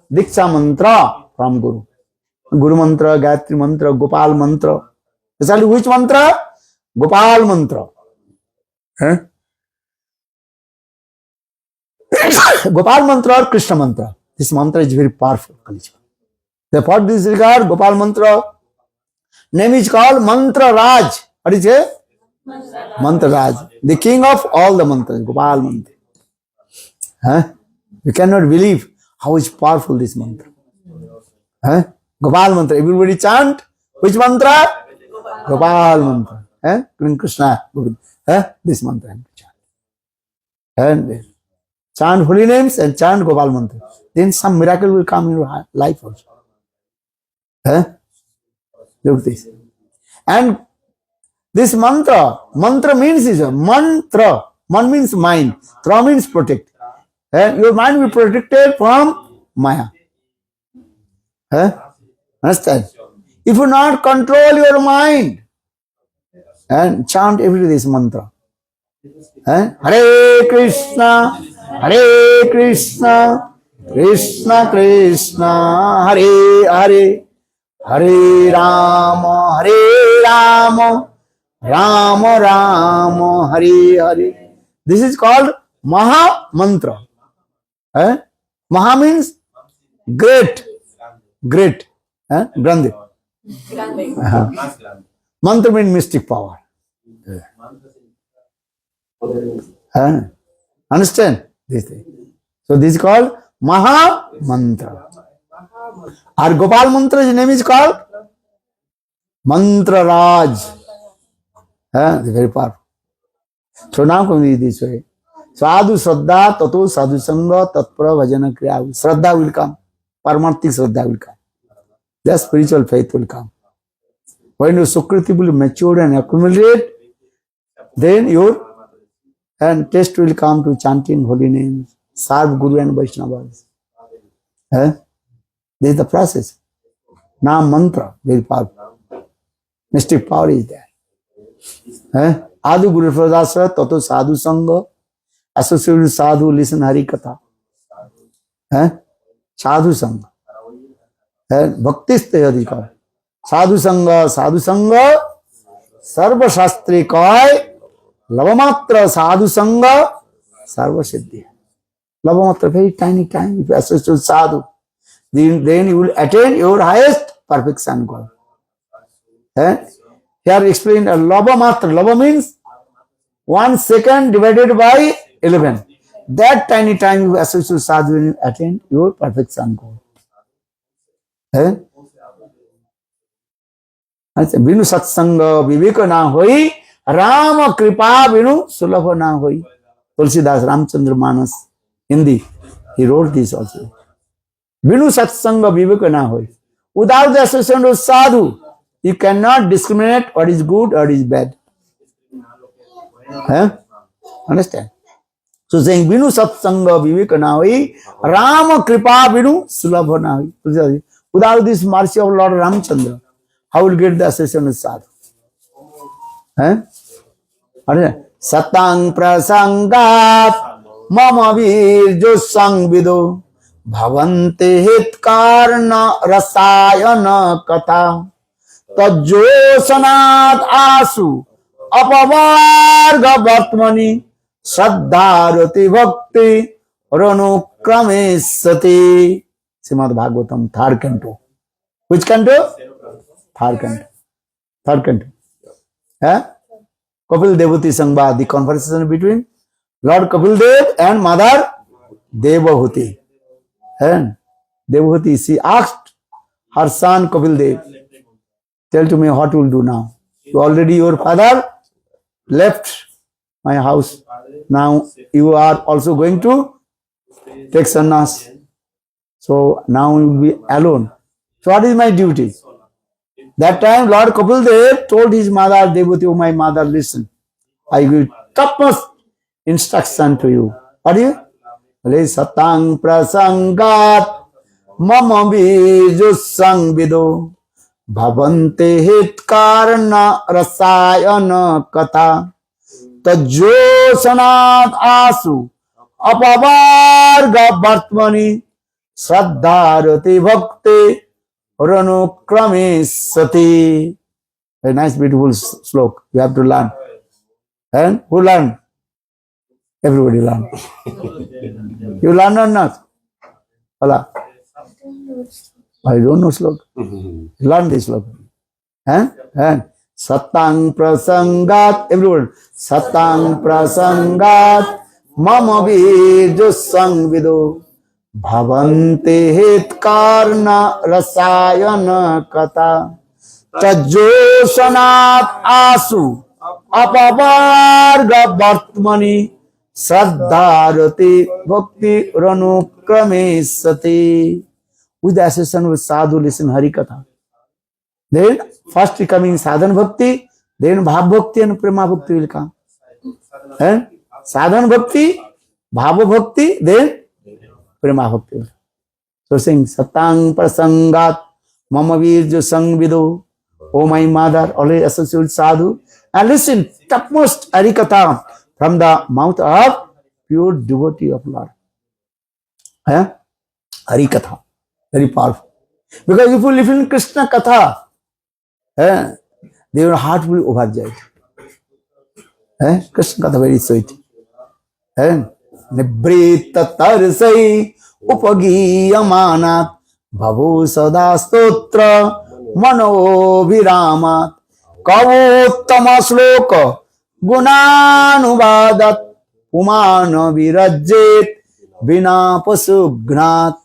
Diksha mantra from Guru. Guru mantra, Gayatri mantra, Gopal mantra. Exactly which mantra? Gopal mantra. Gopal mantra or Krishna mantra. This mantra is very powerful. Therefore, this regard, Gopal mantra, name is called Mantra Raj. What is it? Mantra Raj. The king of all the mantras, Gopal mantra. You cannot believe how is powerful this mantra. Gopal mantra. Everybody chant. Which mantra? Gopal mantra. Krishna. This mantra I have to chant. And chant holy names and chant Gopal mantra. Then some miracle will come in your life also. Look at this. And this mantra means is a mantra. Man means mind. Tra means protect. Your mind will be protected from Maya. Understand? If you not control your mind and chant every day this mantra. Hare Krishna, Hare Krishna, Krishna Krishna, Hare Hare, Hare Rama, Hare Rama, Rama Rama, Hare Hare. This is called Maha Mantra. Maha means great. Great. Grande. Mantra means mystic power. Understand this thing? So this is called Maha Mantra. Our Gopal Mantra's name is called Mantra Raj. It's very powerful. So now come this way. Sadhu Shraddha Tato Sadhu Sangha Tatpara Vajana Kriya. Shraddha will come. Paramarthik Shraddha will come. The spiritual faith will come. When your Sukriti will mature and accumulate, then your taste will come to chanting holy names, serve Guru and Vaishnavas. This is the process. Now mantra, very powerful. Mystic power is there. Adu Guru Pradasra Tato Sadhu Sangha. Associated with sadhu, listen Hari Katha. Sadhu Sangha. Bhakti Stayadika. Sadhu Sangha, Sarva Shastri Koi, Lavamatra Sadhu Sangha, Sarva Siddhi. Lavamatra, very tiny time. If you associate with sadhu, then you will attain your highest perfection goal. Here explained Lavamatra. Lava means 1 second divided by 11. That tiny time you associate with sadhu and attain your perfection goal. Vinu satsanga viveka na hoi, Rama kripa vinu sulabha na hoi. Tulsidas Ramchandra Manas, Hindi. He wrote this also. Vinu satsanga viveka na hoi. Without the association of sadhu, you cannot discriminate what is good or what is bad. Understand? So saying Vinu satsanga viveka na hoi, Rama kripa vinu sulabha na hoi. Without this mercy of Lord Ramchandra, how will get the association with sadhu? Satang prasangat mama virjo sangvido bhavante hitkarna rasayana katha tajjo sanat asu apavarga vatmani saddharati bhakti ranukrame sati. Srimad Bhagavatam, 3rd canto. Which canto? 3rd canto. 3rd canto. Kapil Devati Sangha, the conversation between Lord Kapil Dev and Mother Devahuti. And Devahuti, she asked her son Kapil Dev, tell to me what you will do now. Already your father left my house. Now you are also going to take sannyas. So now you will be alone. So what is my duty? That time Lord Kapil Dev told his mother Devati, oh my mother, listen. I give topmost instruction to you. What is it? बोले सतांग प्रसंगात मम बीजु संविदो भवन्ते हित कारण रसायन कथा तज्जोषणात् आसु अपवार्ग वर्त्मनि श्रद्धारति भक्ति रनुक्रमे सति. A nice beautiful slok. You have to learn. And who learn? Everybody learn. You learn or not? Allah. I don't know slok. Learn this slok. And Satang prasangat. Everyone. Satang prasangat. Mama बीजु संविदो भवन्ते हित कारण रसायन कथा तज्जोषणात् आसु अपवार्ग वर्त्मनि श्रद्धारति भक्ति रनुक्रमे सति. With the assistance of sadhu, listen Hari Katha. Then first coming sadhan bhakti, then bhav bhakti and prema bhakti will come. And sadhan bhakti, bhava bhakti, then prema bhakti. So saying satang prasangat mama virju sangvido. Oh my mother, always associate with sadhu. And listen, topmost Harikatha from the mouth of pure devotee of Lord. Harikatha, very powerful. Because if you listen in Krishna Katha, your heart will overjoyed. Krishna Katha very sweet. Nibrita tarsai upagiyamanat bhavu sada stotra mano viramat kavottama sloka gunanuvadat pumana virajjet vina pasugnat.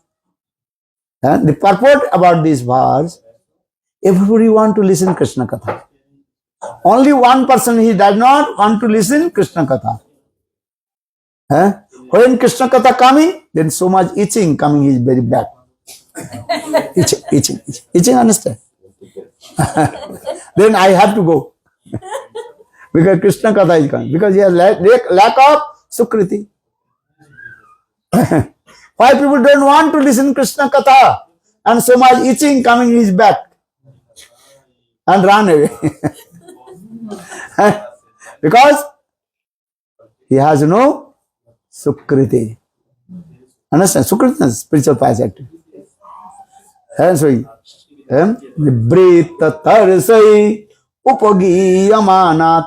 The purport about this verse, everybody want to listen Krishna Katha. Only one person, he does not want to listen Krishna Katha. When Krishna Katha coming, then so much itching coming his very back. Itching, understand? Then I have to go. Because Krishna Katha is coming. Because he has lack of Sukriti. Why people don't want to listen Krishna Katha? And so much itching coming his back. And run away. Because he has no Sukriti. Understand? Sukriti is spiritual piety. And so, Nibrita tarsai upagiyamanat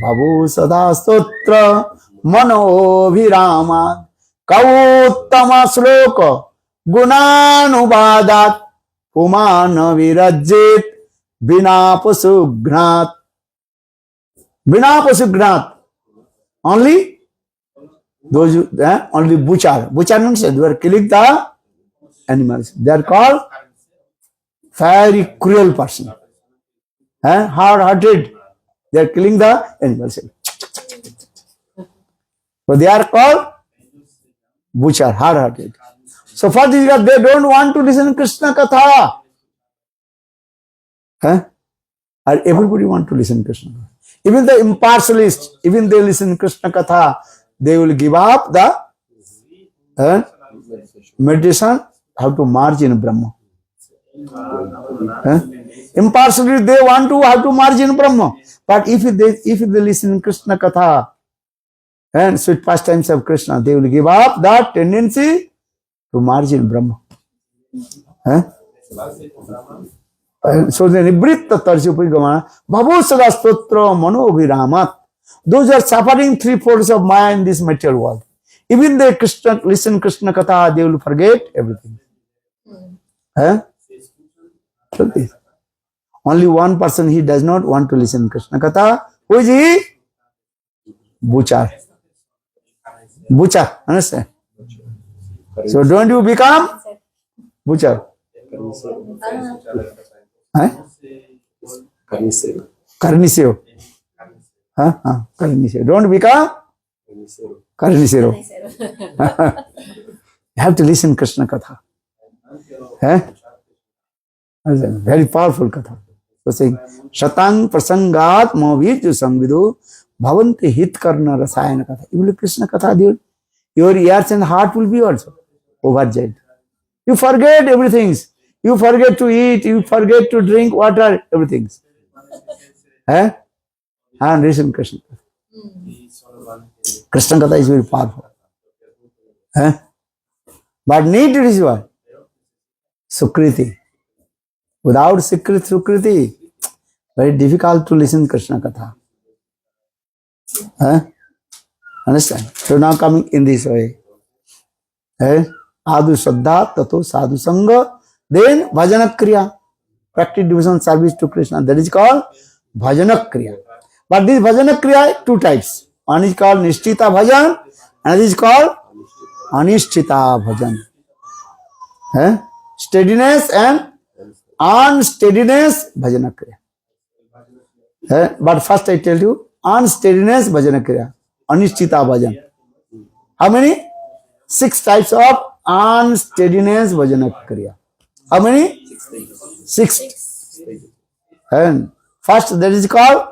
bhavu sada stotra mano viramat kavottama sloka gunanuvadat pumana virajjet vina pasugnat. Vina pasugnat. Only those who, only butcher. Butcher means they were killing the animals. They are called very cruel person. Hard-hearted. They are killing the animals. So they are called butcher, hard-hearted. So for this, they don't want to listen to Krishna Katha. And everybody want to listen to Krishna Katha. Even the impartialists, even they listen to Krishna Katha, they will give up the meditation, how to merge in Brahma. Impartially, they want to have to merge in Brahma. But if they listen to Krishna Katha and sweet pastimes of Krishna, they will give up that tendency to merge in Brahma. So the Nibritta Tarjupigamana, Bhavu Sada Stotra Mano Viramat. Those are suffering three folds of Maya in this material world. Even they listen Krishna Katha, they will forget everything. So this. Only one person, he does not want to listen Krishna Katha. Who is he? Butcher. Butcher, understand? So don't you become butcher? Karniseo. Karniseo. Don't become Karniseo. You have to listen Krishna Katha. Very powerful Katha. So saying, Shatang prasangat mavirju samvidu bhavanti hit karna rasayana Katha. Even Krishna Katha, your ears and heart will be also overjoyed. You forget everything. You forget to eat, you forget to drink water, everything. And listen Krishna. Krishna Katha is very powerful. But need is what? Sukriti. Without Sukriti, very difficult to listen Krishna Katha. Understand? So now coming in this way. Adu Shraddha, Tato Sadhu Sangha, then Bhajana Kriya. Practice devotion service to Krishna. That is called Bhajana Kriya. But this Bhajana Kriya, two types. One is called Nishtita Bhajan, and it is called Anishtita Bhajan. Steadiness and unsteadiness Bhajana Kriya. But first I tell you, unsteadiness Bhajana Kriya. Anishtita Bhajan. How many? 6 types of unsteadiness Bhajana Kriya. How many? 6. And first that is called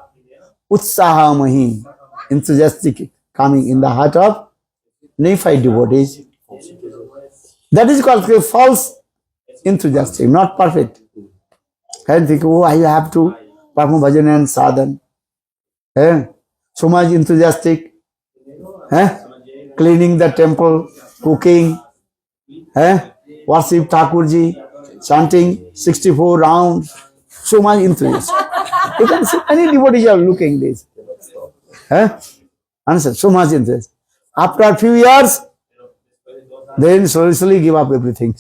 Utsahamahi, enthusiastic, coming in the heart of neophyte devotees. That is called false enthusiastic, not perfect. And think, oh, I have to perform bhajan and sadhan. So much enthusiastic. Cleaning the temple, cooking, worship Thakurji, chanting 64 rounds. So much enthusiastic. You can see many devotees are looking this. Understand? So much interest. After a few years, then slowly give up everything.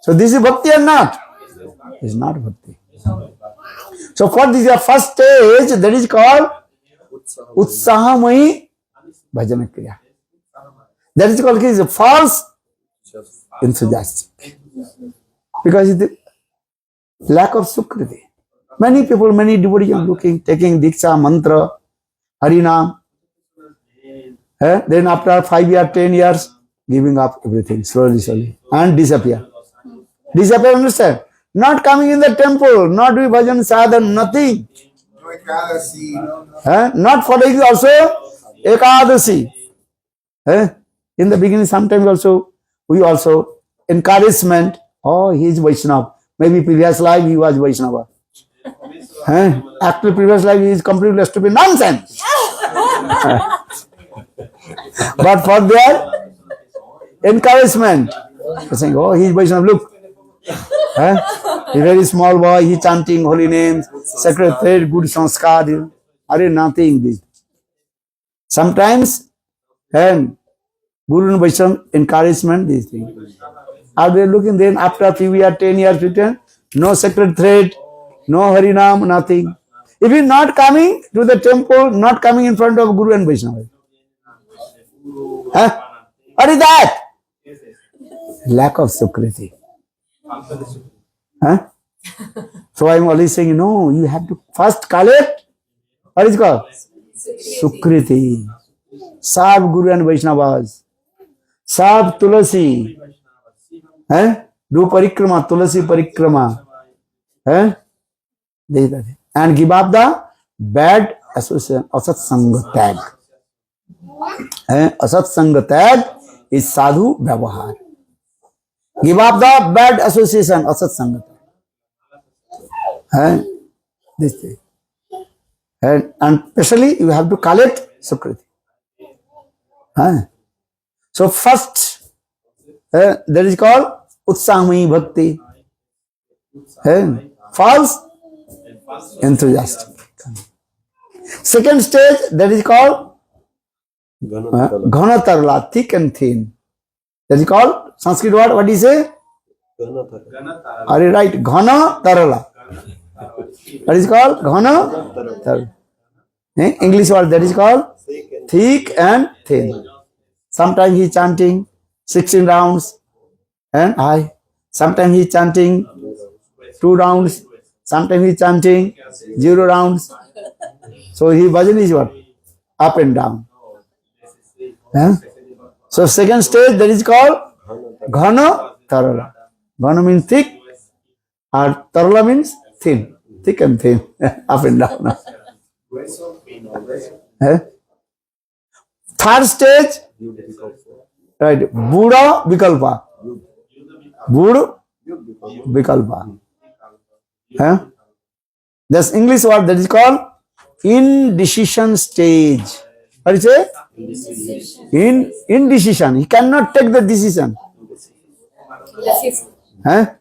So this is bhakti or not? It's not bhakti. So for this first stage, that is called Utsahamai Bhajana Kriya. That is called false enthusiastic. Because it is lack of Sukriti. Many people, many devotees are looking, taking Diksha, Mantra, Harinam. Then after 5 years, 10 years, giving up everything slowly and disappear. Disappear, understand? Not coming in the temple, not doing bhajan, sadhan, nothing. Not following also Ekadasi. In the beginning, sometimes also, we also encouragement. Oh, he is Vaishnava. Maybe previous life he was Vaishnava. After previous life he is completely stupid. Nonsense. But for their encouragement, saying, oh, he is Vaishnava, look. A very small boy, he chanting holy names, sacred thread, good sanskar. Are nothing this. Sometimes, Guru and Vaishnava encouragement, these things. Are they looking then after a few years, 10 years, 15, no sacred thread, no Harinam, nothing. If he is not coming to the temple, not coming in front of Guru and Vaishnava. What is that? Lack of Sukriti. So I am always saying, no, you have to first collect, what is it called? Sukriti. Serve Guru and Vaishnavas. Serve Tulasi. Do parikrama, Tulasi parikrama. And give up the bad association, asat sangha tag. Asat sangha tag is sadhu vyavahar. Give up the bad association, asat sangha tag. This thing. And especially you have to collect Sukriti. So first, that is called Utsahamayi Bhakti. False enthusiastic. Second stage, that is called Ghana Tarla, thick and thin. That is called, Sanskrit word, what do you say? Are you right? Ghana Tarala. That is called Ghana Tarala. English word, that is called thick and thin. Sometimes he is chanting 16 rounds and high. Sometimes he is chanting 2 rounds. Sometimes he is chanting 0 rounds. So his bhajan is what? Up and down. So second stage, that is called Ghana Tarala. Ghana means thick, or Tarala means thin. Thick and thin. Up and down. Third stage, right? Buddha Vikalpa. Buddha Vikalpa. Huh? That's English word that is called indecision stage. What is it? Indecision. He cannot take the decision. Huh?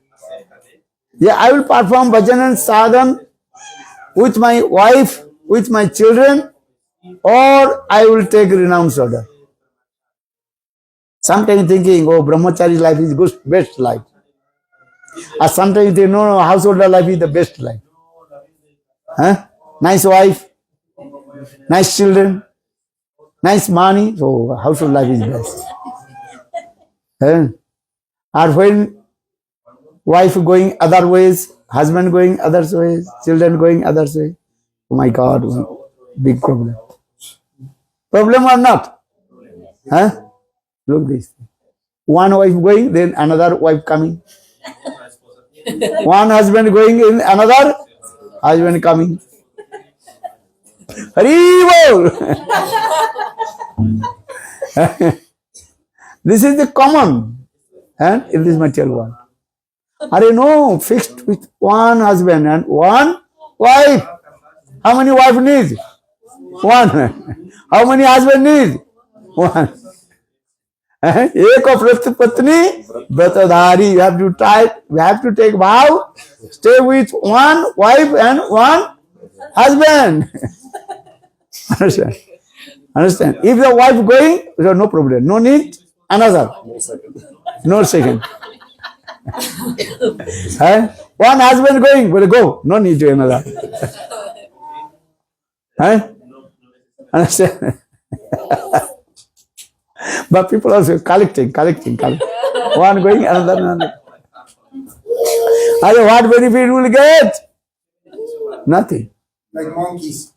Yeah, I will perform bhajan and sadhan with my wife, with my children, or I will take renounce order. Sometimes thinking, oh, brahmachari life is good, best life. Or sometimes they know no, householder life is the best life. Huh? Nice wife, nice children, nice money. So household life is best. Huh? Or when wife going other ways, husband going other ways, children going other ways. Oh my God, big problem. Problem or not? Huh? Look this. One wife going, then another wife coming. One husband going in, another husband coming. Hari bol! This is the common and in this material world. Are no fixed with one husband and one wife. How many wife needs? One. How many husband needs? One. Eko Pratipatni Bratadhari. You have to try, you have to take vow, stay with one wife and one husband. Understand? Understand? If the wife going, no problem. No need another. No second. One husband going, will go. No need to another. Understand? But people also collecting. One going, another. What benefit will get? Nothing.
Like monkeys.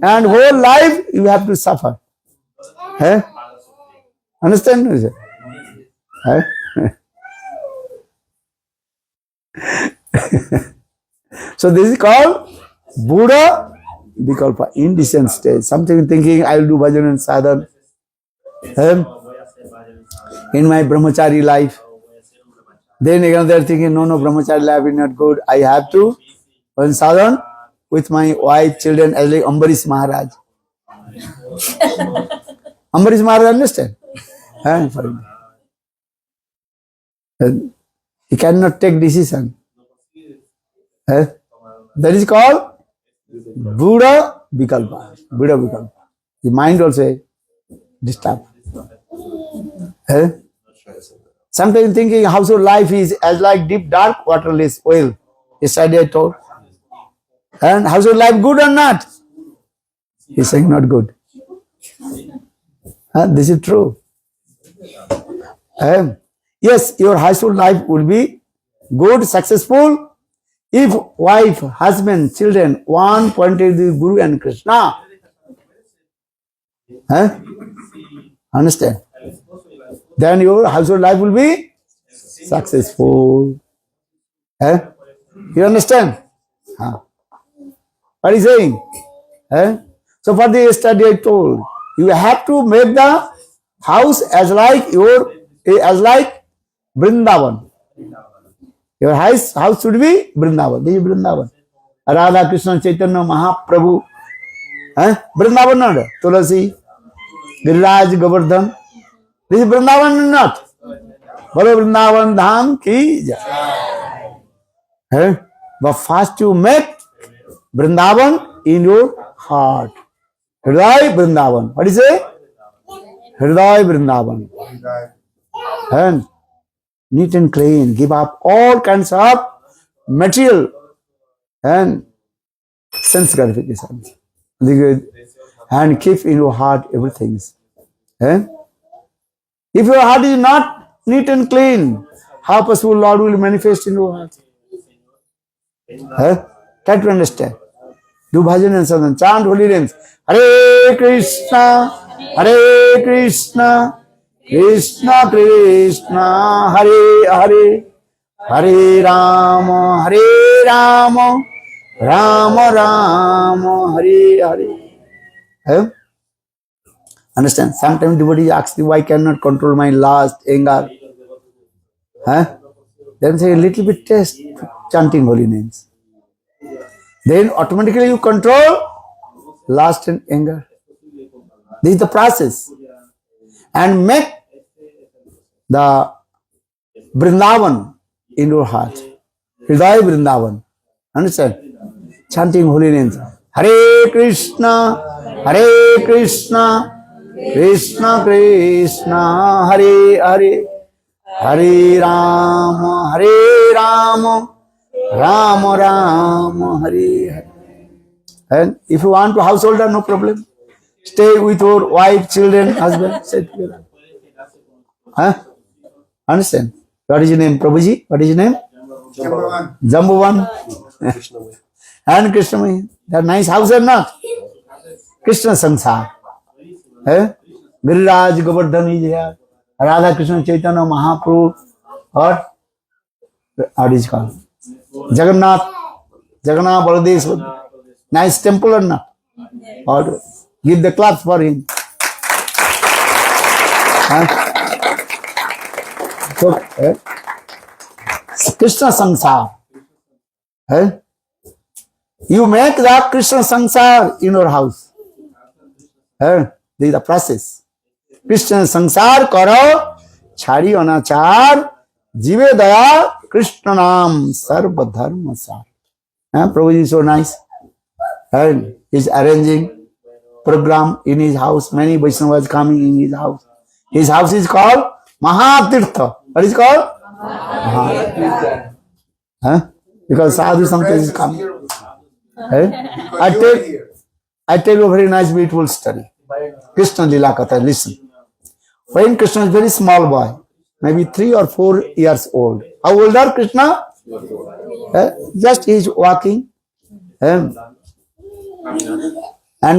And whole life you have to suffer. Understand? So this is called Buddha Vikalpa, indecent stage. Something thinking I will do bhajan and sadhan. In my brahmachari life. Then again they are thinking, no, brahmachari life is not good. I have to bhajan sadhan with my wife, children, as like Ambarish Maharaj. Ambarish Maharaj, understand? He cannot take decision. That is called Buddha Vikalpa. Buddha Vikalpa. The mind also disturbed. Sometimes thinking household life is as like deep dark waterless well. Yesterday I told. And household life good or not? He is saying not good. This is true. Yes, your household life will be good, successful, if wife, husband, children, one pointed to Guru and Krishna. Understand? Then your household life will be successful. You understand? What is saying? So for the study I told, you have to make the house as like Vrindavan. Your house should be Vrindavan. This is Vrindavan. Radha Krishna Chaitanya Mahaprabhu. Vrindavan not? Tulasi, Giriraj, Govardhan. This is Vrindavan or not? Bolo Vrindavan Dham ki jai. But first you make Vrindavan in your heart. Hriday Vrindavan. What is it? Hriday Vrindavan. And neat and clean. Give up all kinds of material and sense gratification. And keep in your heart everything. If your heart is not neat and clean, how possible Lord will manifest in your heart? Try to understand. Do bhajan and sadhan. Chant holy names. Hare Krishna, Hare Krishna, Krishna Krishna, Hare Hare, Hare Rama, Hare Rama, Rama Rama, Hare Hare. Understand? Sometimes devotee asks you, why cannot control my lust, anger? Huh? Then say a little bit taste chanting holy names. Then automatically you control lust and anger. This is the process. And make the Vrindavan in your heart. Hridaya Vrindavan. Understand? Chanting holy names. Hare Krishna, Hare Krishna, Krishna Krishna, Hare Hare, Hare Rama, Hare Rama, Rama Rama, Hare Hare. And if you want to householder, no problem. Stay with your wife, children, husband, stay together. Huh? Understand? What is your name, Prabhuji? What is your name? Jambuvan. And Krishna. They are nice house or not? Krishna Sansar. Eh? Giriraj Govardhan is here. Radha Krishna Chaitanya Mahaprabhu. Or what is called? Jagannath. Jagannath Baladev. Nice temple or not? Or give the claps for him. Huh? So, Krishna Sansar. Eh? You make the Krishna Sansar in your house. Eh? This is the process. Krishna Sansar karo, chari anachar, jive daya, Krishna nam, sarva dharma sar. Prabhuji is so nice. And he's arranging program in his house. Many Vaishnavas coming in his house. His house is called Mahatirtha. What is it called? Mahatirtha. Huh? Because sadhu sometimes is coming. I tell you a very nice, beautiful story. Krishna Lila Katha. Listen. When Krishna is very small boy, maybe 3 or 4 years old. How old are Krishna? Just he is walking. And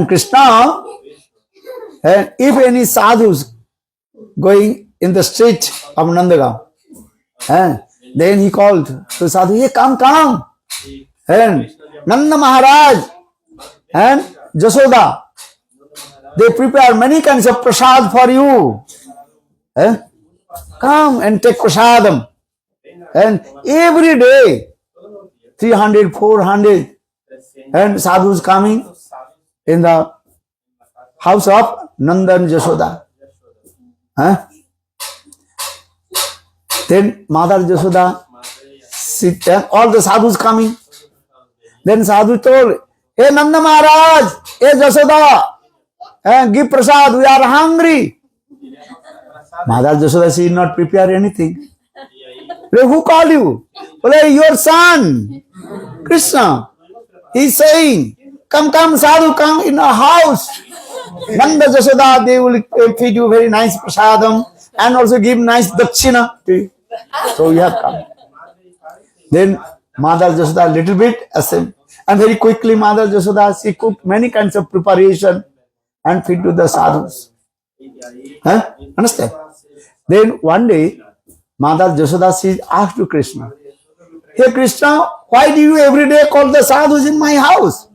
Krishna, if any sadhus going in the street of Nandagaon, then he called to sadhu, hey, come. And Nanda Maharaj and Jasoda, they prepare many kinds of prasad for you. Come and take prasadam. And every day, 300, 400, and sadhus coming in the house of Nanda and Jasoda. Then Mother Jasoda, sit, all the sadhus coming. Then sadhu told, hey Nanda Maharaj, hey Jasoda, give prasad, we are hungry. Mother Jasoda, she did not prepare anything. Who called you? Well, your son, Krishna. He is saying, come, sadhu, come in our house. Nanda Jasoda, they will feed you very nice prasadam and also give nice dakshina to you. So you have come. Then Mother Jasoda little bit ascend. And very quickly Mother Jasoda, she cooked many kinds of preparation and feed to the sadhus. Understand? Then one day, Mother Jasoda, she asked to Krishna, hey Krishna, why do you every day call the sadhus in my house?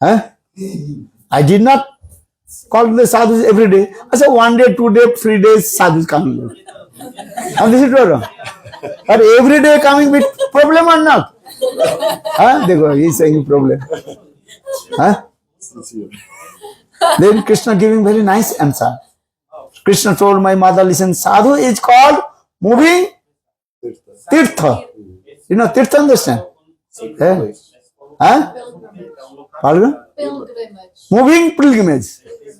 I did not call the sadhus every day. I said 1 day, 2 days, 3 days sadhus coming. And this is wrong. But every day coming with problem or not? He is saying problem. Then Krishna giving very nice answer. Krishna told my mother, listen, sadhu is called moving tirtha. You know tirtha, understand? Pardon? Moving pilgrimage.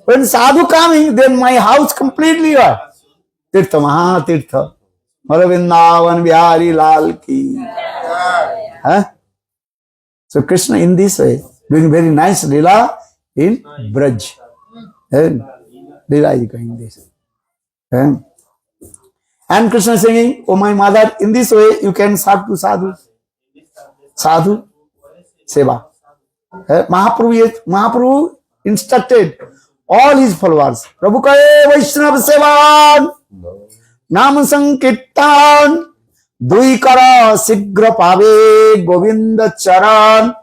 When sadhu coming, then my house completely tirtha, Mahatirtha. Vrindavan Bihari Lal ki. So Krishna in this way, doing very nice lila in Braj. Lila is going this. And Krishna singing, oh my mother, in this way you can serve to sadhus. Sadhu seva. Mahaprabhu instructed all his followers, Prabhu kaye Vaishnav sevan, Nam sankirtan, dui kara sigra pave Govinda charan.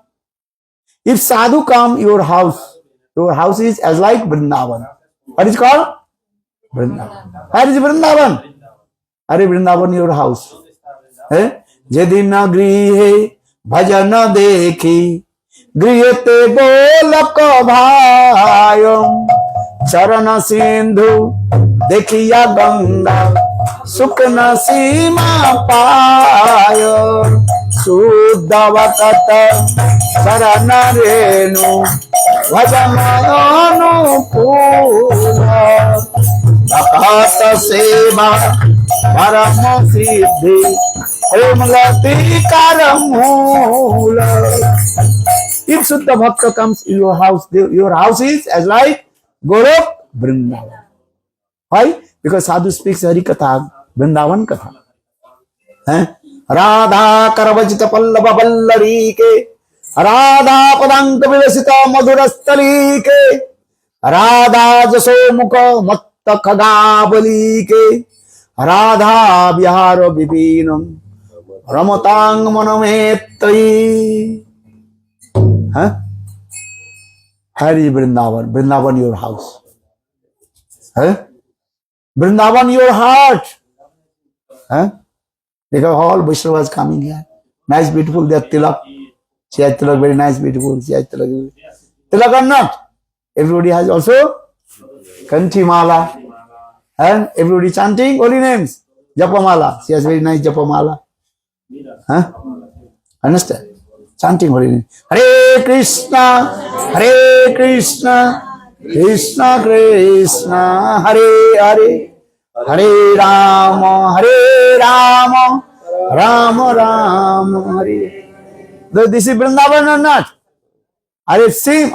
If sadhu come your house, your house is as like Vrindavan. What is called? Vrindavan. Where is Vrindavan? Are Vrindavan your house? Jedin grihe bhajan dekhi grihete golak bhayam charana sindhu dekhiya ganga sukna sima payo Suddhavakata Sarana Renu Vajanayanu Pula Akata Seva Paramo Siddhi Omlati Karamula. If Suddha Bhakta comes in your house is as like Golok Vrindavan. Why? Because Sadhu speaks Hari Katha, Vrindavan Katha. Radha करवचित Pallav पल्लरी के राधा पदांक विलसित मधुर स्थली के राधा जसो मुख मत्त खगाबली के राधा विहार Vipin रमतांग मनमेत्तयी. Hari Vrindavan, Vrindavan your house. Vrindavan your heart. Because all Vaishnavas coming here. Nice, beautiful, they are tilak. She has tilak, very nice, beautiful. She has tilak. Tilak or not? Everybody has also Kanthi Mala. And everybody chanting holy names. Japamala. She has very nice Japamala. Understand? Chanting holy names. Hare Krishna, Hare Krishna, Krishna Krishna, Hare Hare. Hare Rama, Hare Rama, Rama Rama, Hare. This is Vrindavan or not? Are it same?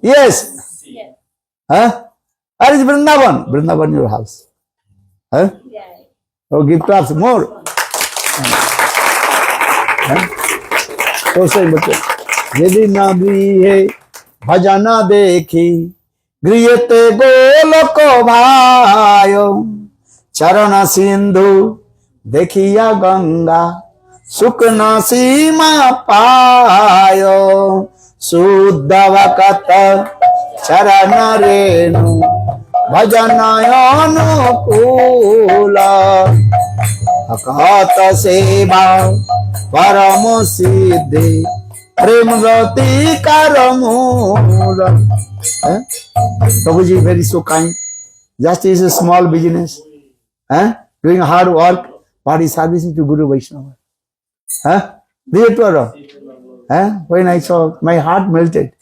Yes. Where is Vrindavan? Vrindavan your house. Oh, give claps more. So say, Yedi na grihe bhajana dekhi Griyate goloko bhayo Charana sindhu dekhiya ganga Sukna sima payo Suddhavakata charana renu Bhajanayanu kula Akata seva paramo siddhi Premrati karamula. Prabhuji very so kind. Just is a small business. Doing hard work, but is servicing to Guru Vaishnava. When I saw, my heart melted.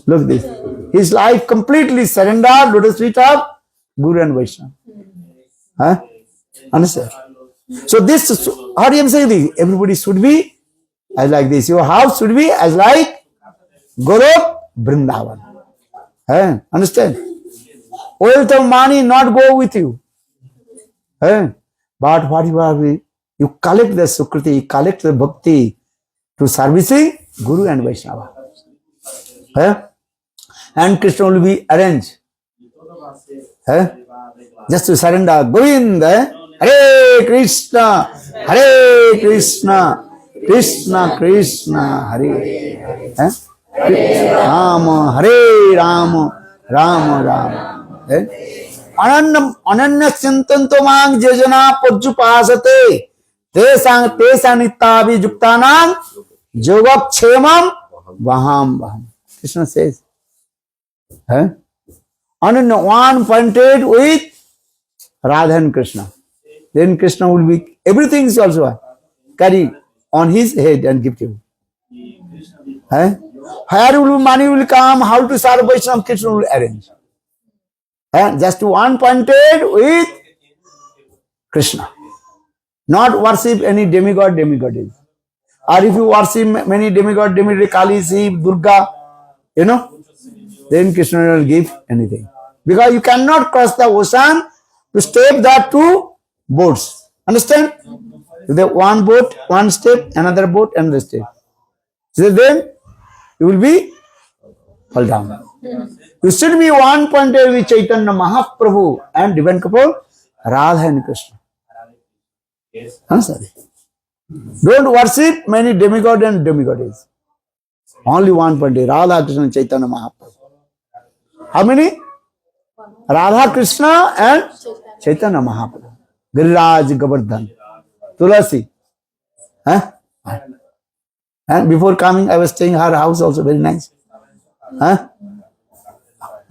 Look this. His life completely surrendered to the feet of Guru and Vaishnava. Understand? So this, how do you say this? Everybody should be as like this. Your house should be as like Golok Vrindavan. Understand? Wealth of money not go with you. But what you are, you collect the Sukriti, you collect the Bhakti to servicing Guru and Vaishnava. And Krishna will be arranged. Just to surrender. Govinda, Hare Krishna, Hare Krishna, Krishna Krishna, Hare Rama, Hare Rama, Rama Rama. Ananya Chintanto Mang Jajana Pajupasate Tesanitavi Juktanam Jogak Chemam Vaham Vaham. Krishna says, Ananya one pointed with Radha and Krishna. Then Krishna will be, everything is also carry on his head and give to you. Where will money will come, how to serve Vaishnava, Krishna will arrange. Just one pointed with Krishna. Not worship any demigod, demigoddess. Or if you worship many demigod, demigoddess, Kali, Shiv, Durga, then Krishna will give anything. Because you cannot cross the ocean to step that two boats. Understand? The one boat, one step, another boat, another step. So then you will be fall down. You should be one pointed with Chaitanya Mahaprabhu and divine couple, Radha and Krishna. Don't worship many demigod and demigoddess. Only one Pandit, Radha Krishna Chaitanya Mahaprabhu. How many? Radha Krishna and Chaitanya Mahaprabhu. Giriraj Govardhan. Tulasi. Huh? And before coming, I was staying her house also, very nice. Huh?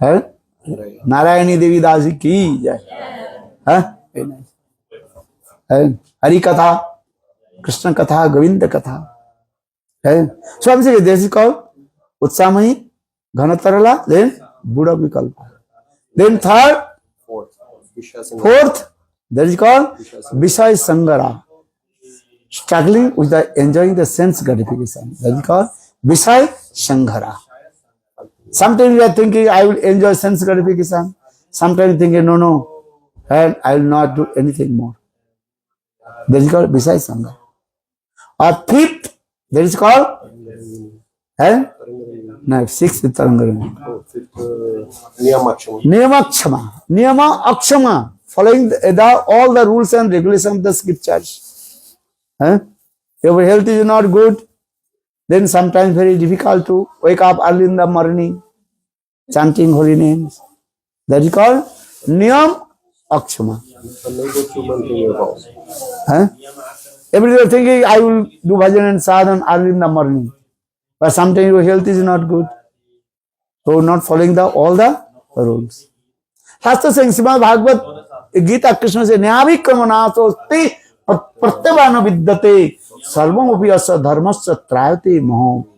Huh? Narayani Devi Dasi ki jai. Huh? Very nice. Hari Katha, Krishna Katha, Govinda Katha. So I'm saying this is called Utsamahi, Ghanatarala, then Buddha Vikalpa. Then third, fourth, that is called Vishay Sangara. Struggling with enjoying the sense gratification. That is called Vishay Sangara. Sometimes we are thinking, I will enjoy sense gratification. Sometimes thinking, no, and I will not do anything more. That is called Vishay Sangara. Or fifth, that is called no, sixth Tarangarani. Niyama Akshama. Following all the rules and regulations of the scriptures. If your health is not good, then sometimes very difficult to wake up early in the morning, chanting holy names. That is called Niyam Akshama. Every day thinking, I will do bhajan and sadhan early in the morning. But sometimes your health is not good. So not following all the rules. Shastra saying, Srimad Bhagavad Gita Krishna says, Nyavikramanatosti pratyavana vidyate sarvam upi asa dharmasya trayate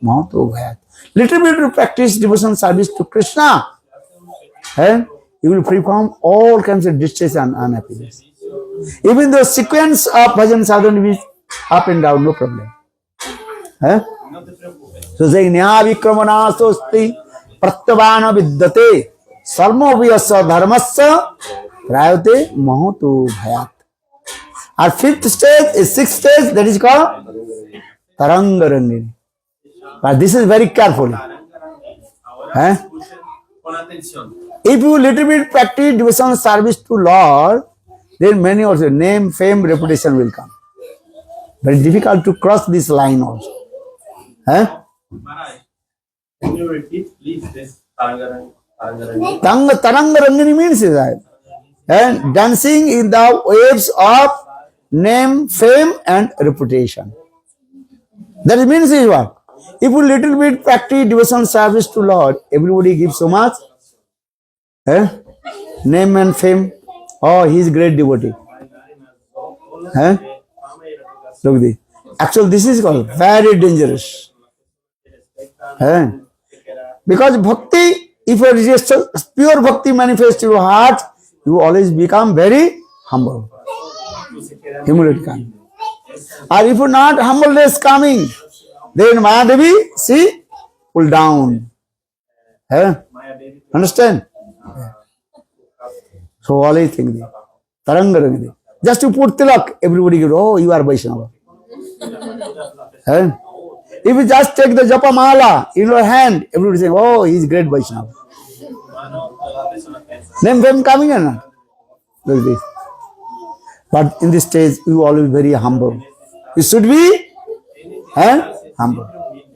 mahato bhayat. Little bit to practice devotion service to Krishna. And you will free from all kinds of distress and unhappiness. Even the sequence of bhajan sadhana is up and down, no problem. So saying, Nyavikramanatosti pratyavana vidyate sarvam upi asa dharmasya trayate mahato bhayat. Our fifth stage is sixth stage, that is called Tarangarangini. But this is very carefully. If you little bit practice devotional service to Lord, then many also name, fame, reputation will come. Very difficult to cross this line also.
Can you repeat please this Tarangarangini?
Tarangarangini means that dancing in the waves of name, fame and reputation. That means is what? If you little bit practice devotional service to Lord, everybody gives so much name and fame. Oh, he is great devotee. Look this. Actually, this is called very dangerous. Because bhakti, if you register pure bhakti manifests in your heart, you always become very humble. Humility coming. Or if you not humbleness coming, then Mayadevi, see, pull down. Understand? So always think this. Tarangarangini. Just to put tilak, everybody goes, oh, you are Vaishnava. If you just take the japa mala in your hand, everybody say, oh, he is great Vaishnava. Then fame coming or not? Like this. But in this stage, you always very humble. You should be humble.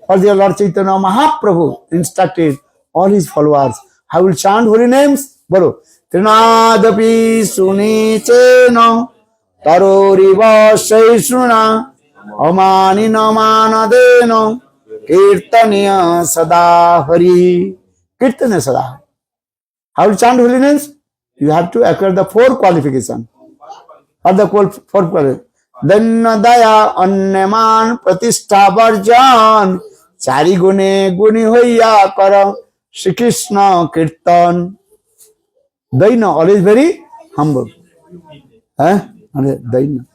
For the Lord Chaitanya Mahaprabhu instructed all his followers how will chant holy names. Baro. Trinadapi sunicheno taroriva shaishuna amani namanadeno kirtaniya sada hari. Kirtaniya sada. How to chant holy names? You have to acquire the four qualifications. Or the four qualifications. Dhanna daya anyaman pratishtha varjan chari gune guni hoya kara Shri Krishna kirtan. Daina, always very humble. Daina.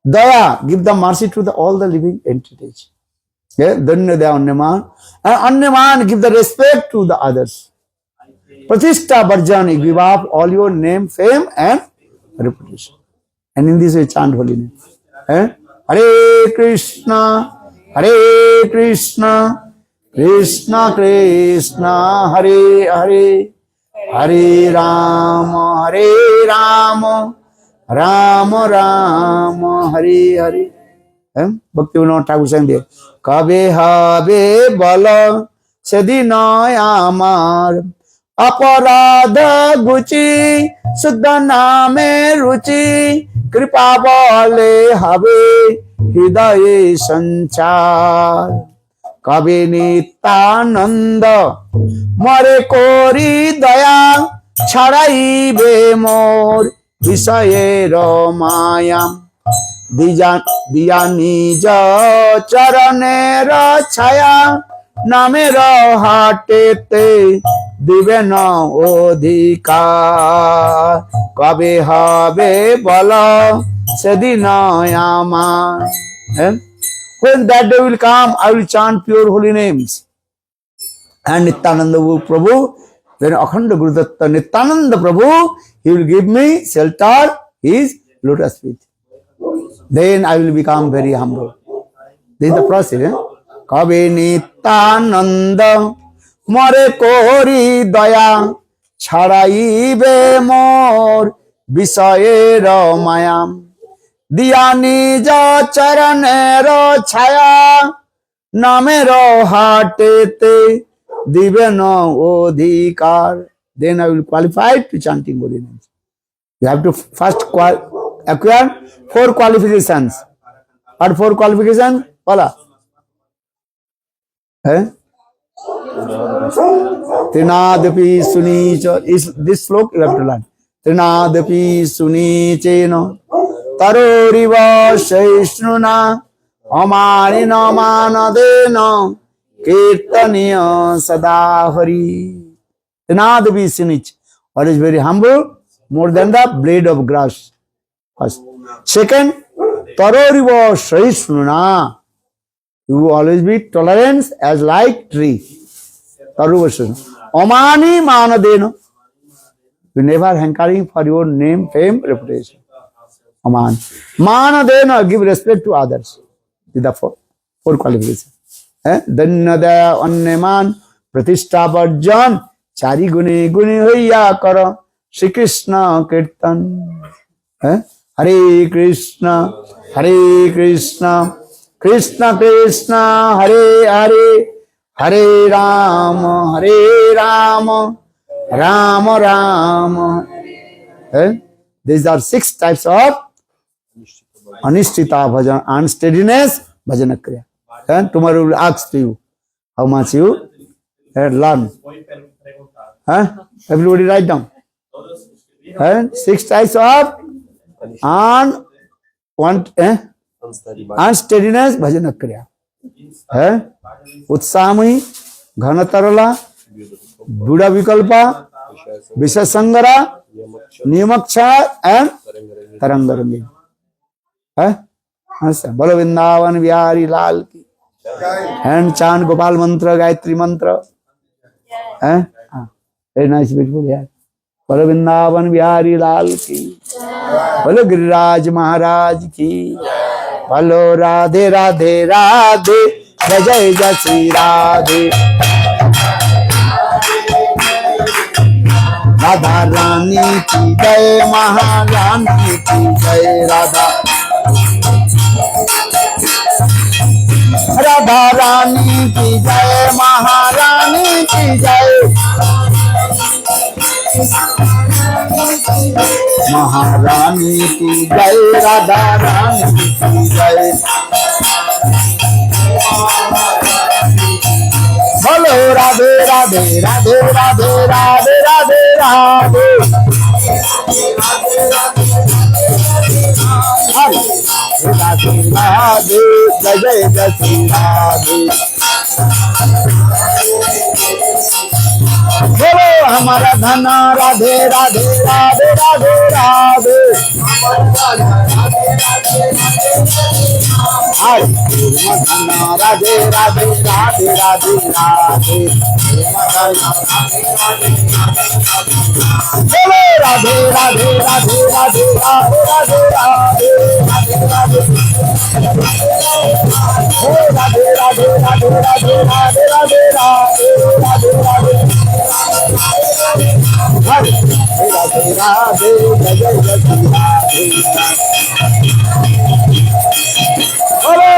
Daya, give the mercy to all the living entities. Dhanna daya anyaman. And anyaman, give the respect to the others. Pratishtha varjan, give up all your name, fame and reputation. And in this way chant holy name. Hare Krishna, Krishna Krishna, Hare Hare, Hare Rama, Rama Rama, Hare Hare. ভক্তি বিনোদ ঠাকুর সঙ্গে কবে হবে বলো সেদিন আমার অপরাধ Gucci শুদ্ধ নামে রুচি কৃপা বলে হবে হৃদয়ে সঞ্চার কবে নিত্যানন্দ মরে করি দয়া ছড়াইবে মোর বিষয়ের মায়া দিয়া নিজ চরণের ছায়া নামের হাটেতে দিবে না অধিকার কবে হবে বল সেদিন আমার when that day will come I will chant pure holy names and Nityananda Prabhu when Akhanda Gurudatta Nityananda Prabhu he will give me shelter his lotus feet then I will become very humble this is the process kabe Nityananda mare kori daya chhadaibe mor বিষয়ের মায়া দিয়া নিজ চরণের ছায়া নামের হাটেতে দিবে না অধিকার then I will qualify to chanting holy names. You have to first acquire 4 qualifications. What 4 qualifications? Pala. Trinadapi sunicha is this sloka you have to learn. Trinadapi sunichena taroriva shaishnuna amanina manadena kirtaniya sadahari. Trinadapi sunich. What is very humble? More than the blade of grass. First. Second, taroriva shaishnuna. You will always be tolerant as like tree. Taroriva shaishnuna. Amani manadena. You never hankering for your name, fame, reputation. Aman. Manadena, give respect to others. These are the 4 qualifications. Danyadaya anneman pratishtha varjan chari guni guni hoya kara Shri Krishna kirtan. Hare Krishna, Krishna Krishna, Hare Hare, Hare Rama, Rama Rama. These are 6 types of anishtita bhajan, unsteadiness, bhajana kriya. And tomorrow we will ask to you how much you learn. Everybody write down. 6 types of unsteadiness, bhajana kriya. Utsami, Ghanatarala, Buddha Vikalpa, Vishasangara, Niyamakcha and Tarangarangi. Bolo Vrindavan Vihari Lal ki. And chant Gopal mantra, Gayatri mantra. Very nice, beautiful. Yeah. Bolo Vrindavan Vihari Lal ki. Bolo Giriraj Maharaj ki. Bolo Radhe Radhe Radhe. Jai Jai Jai Shri Radhe. Radha Rani ki jai, Maharani ki jai, Radha. Radha Rani ki jai, Maharani ki jai. Maharani ki jai, Radha Rani ki jai. Bolo Radhe Radhe Radhe Radhe Radhe Radhe Radhe. Hare Radhe Radhe Jai Jai Jai Shri Radhe. Bolo Hamara Dhana Radhe Radhe Radhe Radhe Radhe. Hare Dhana Radhe Radhe Radhe Radhe Radhe. Bolo Radhe Radhe Radhe Radhe Radhe Radhe Radhe. Radhe Radhe Radhe Radhe Radhe Radhe Radhe Radhe Radhe. Hare Radhe Radhe Jai Jai Jai Shri Radhe. Bolo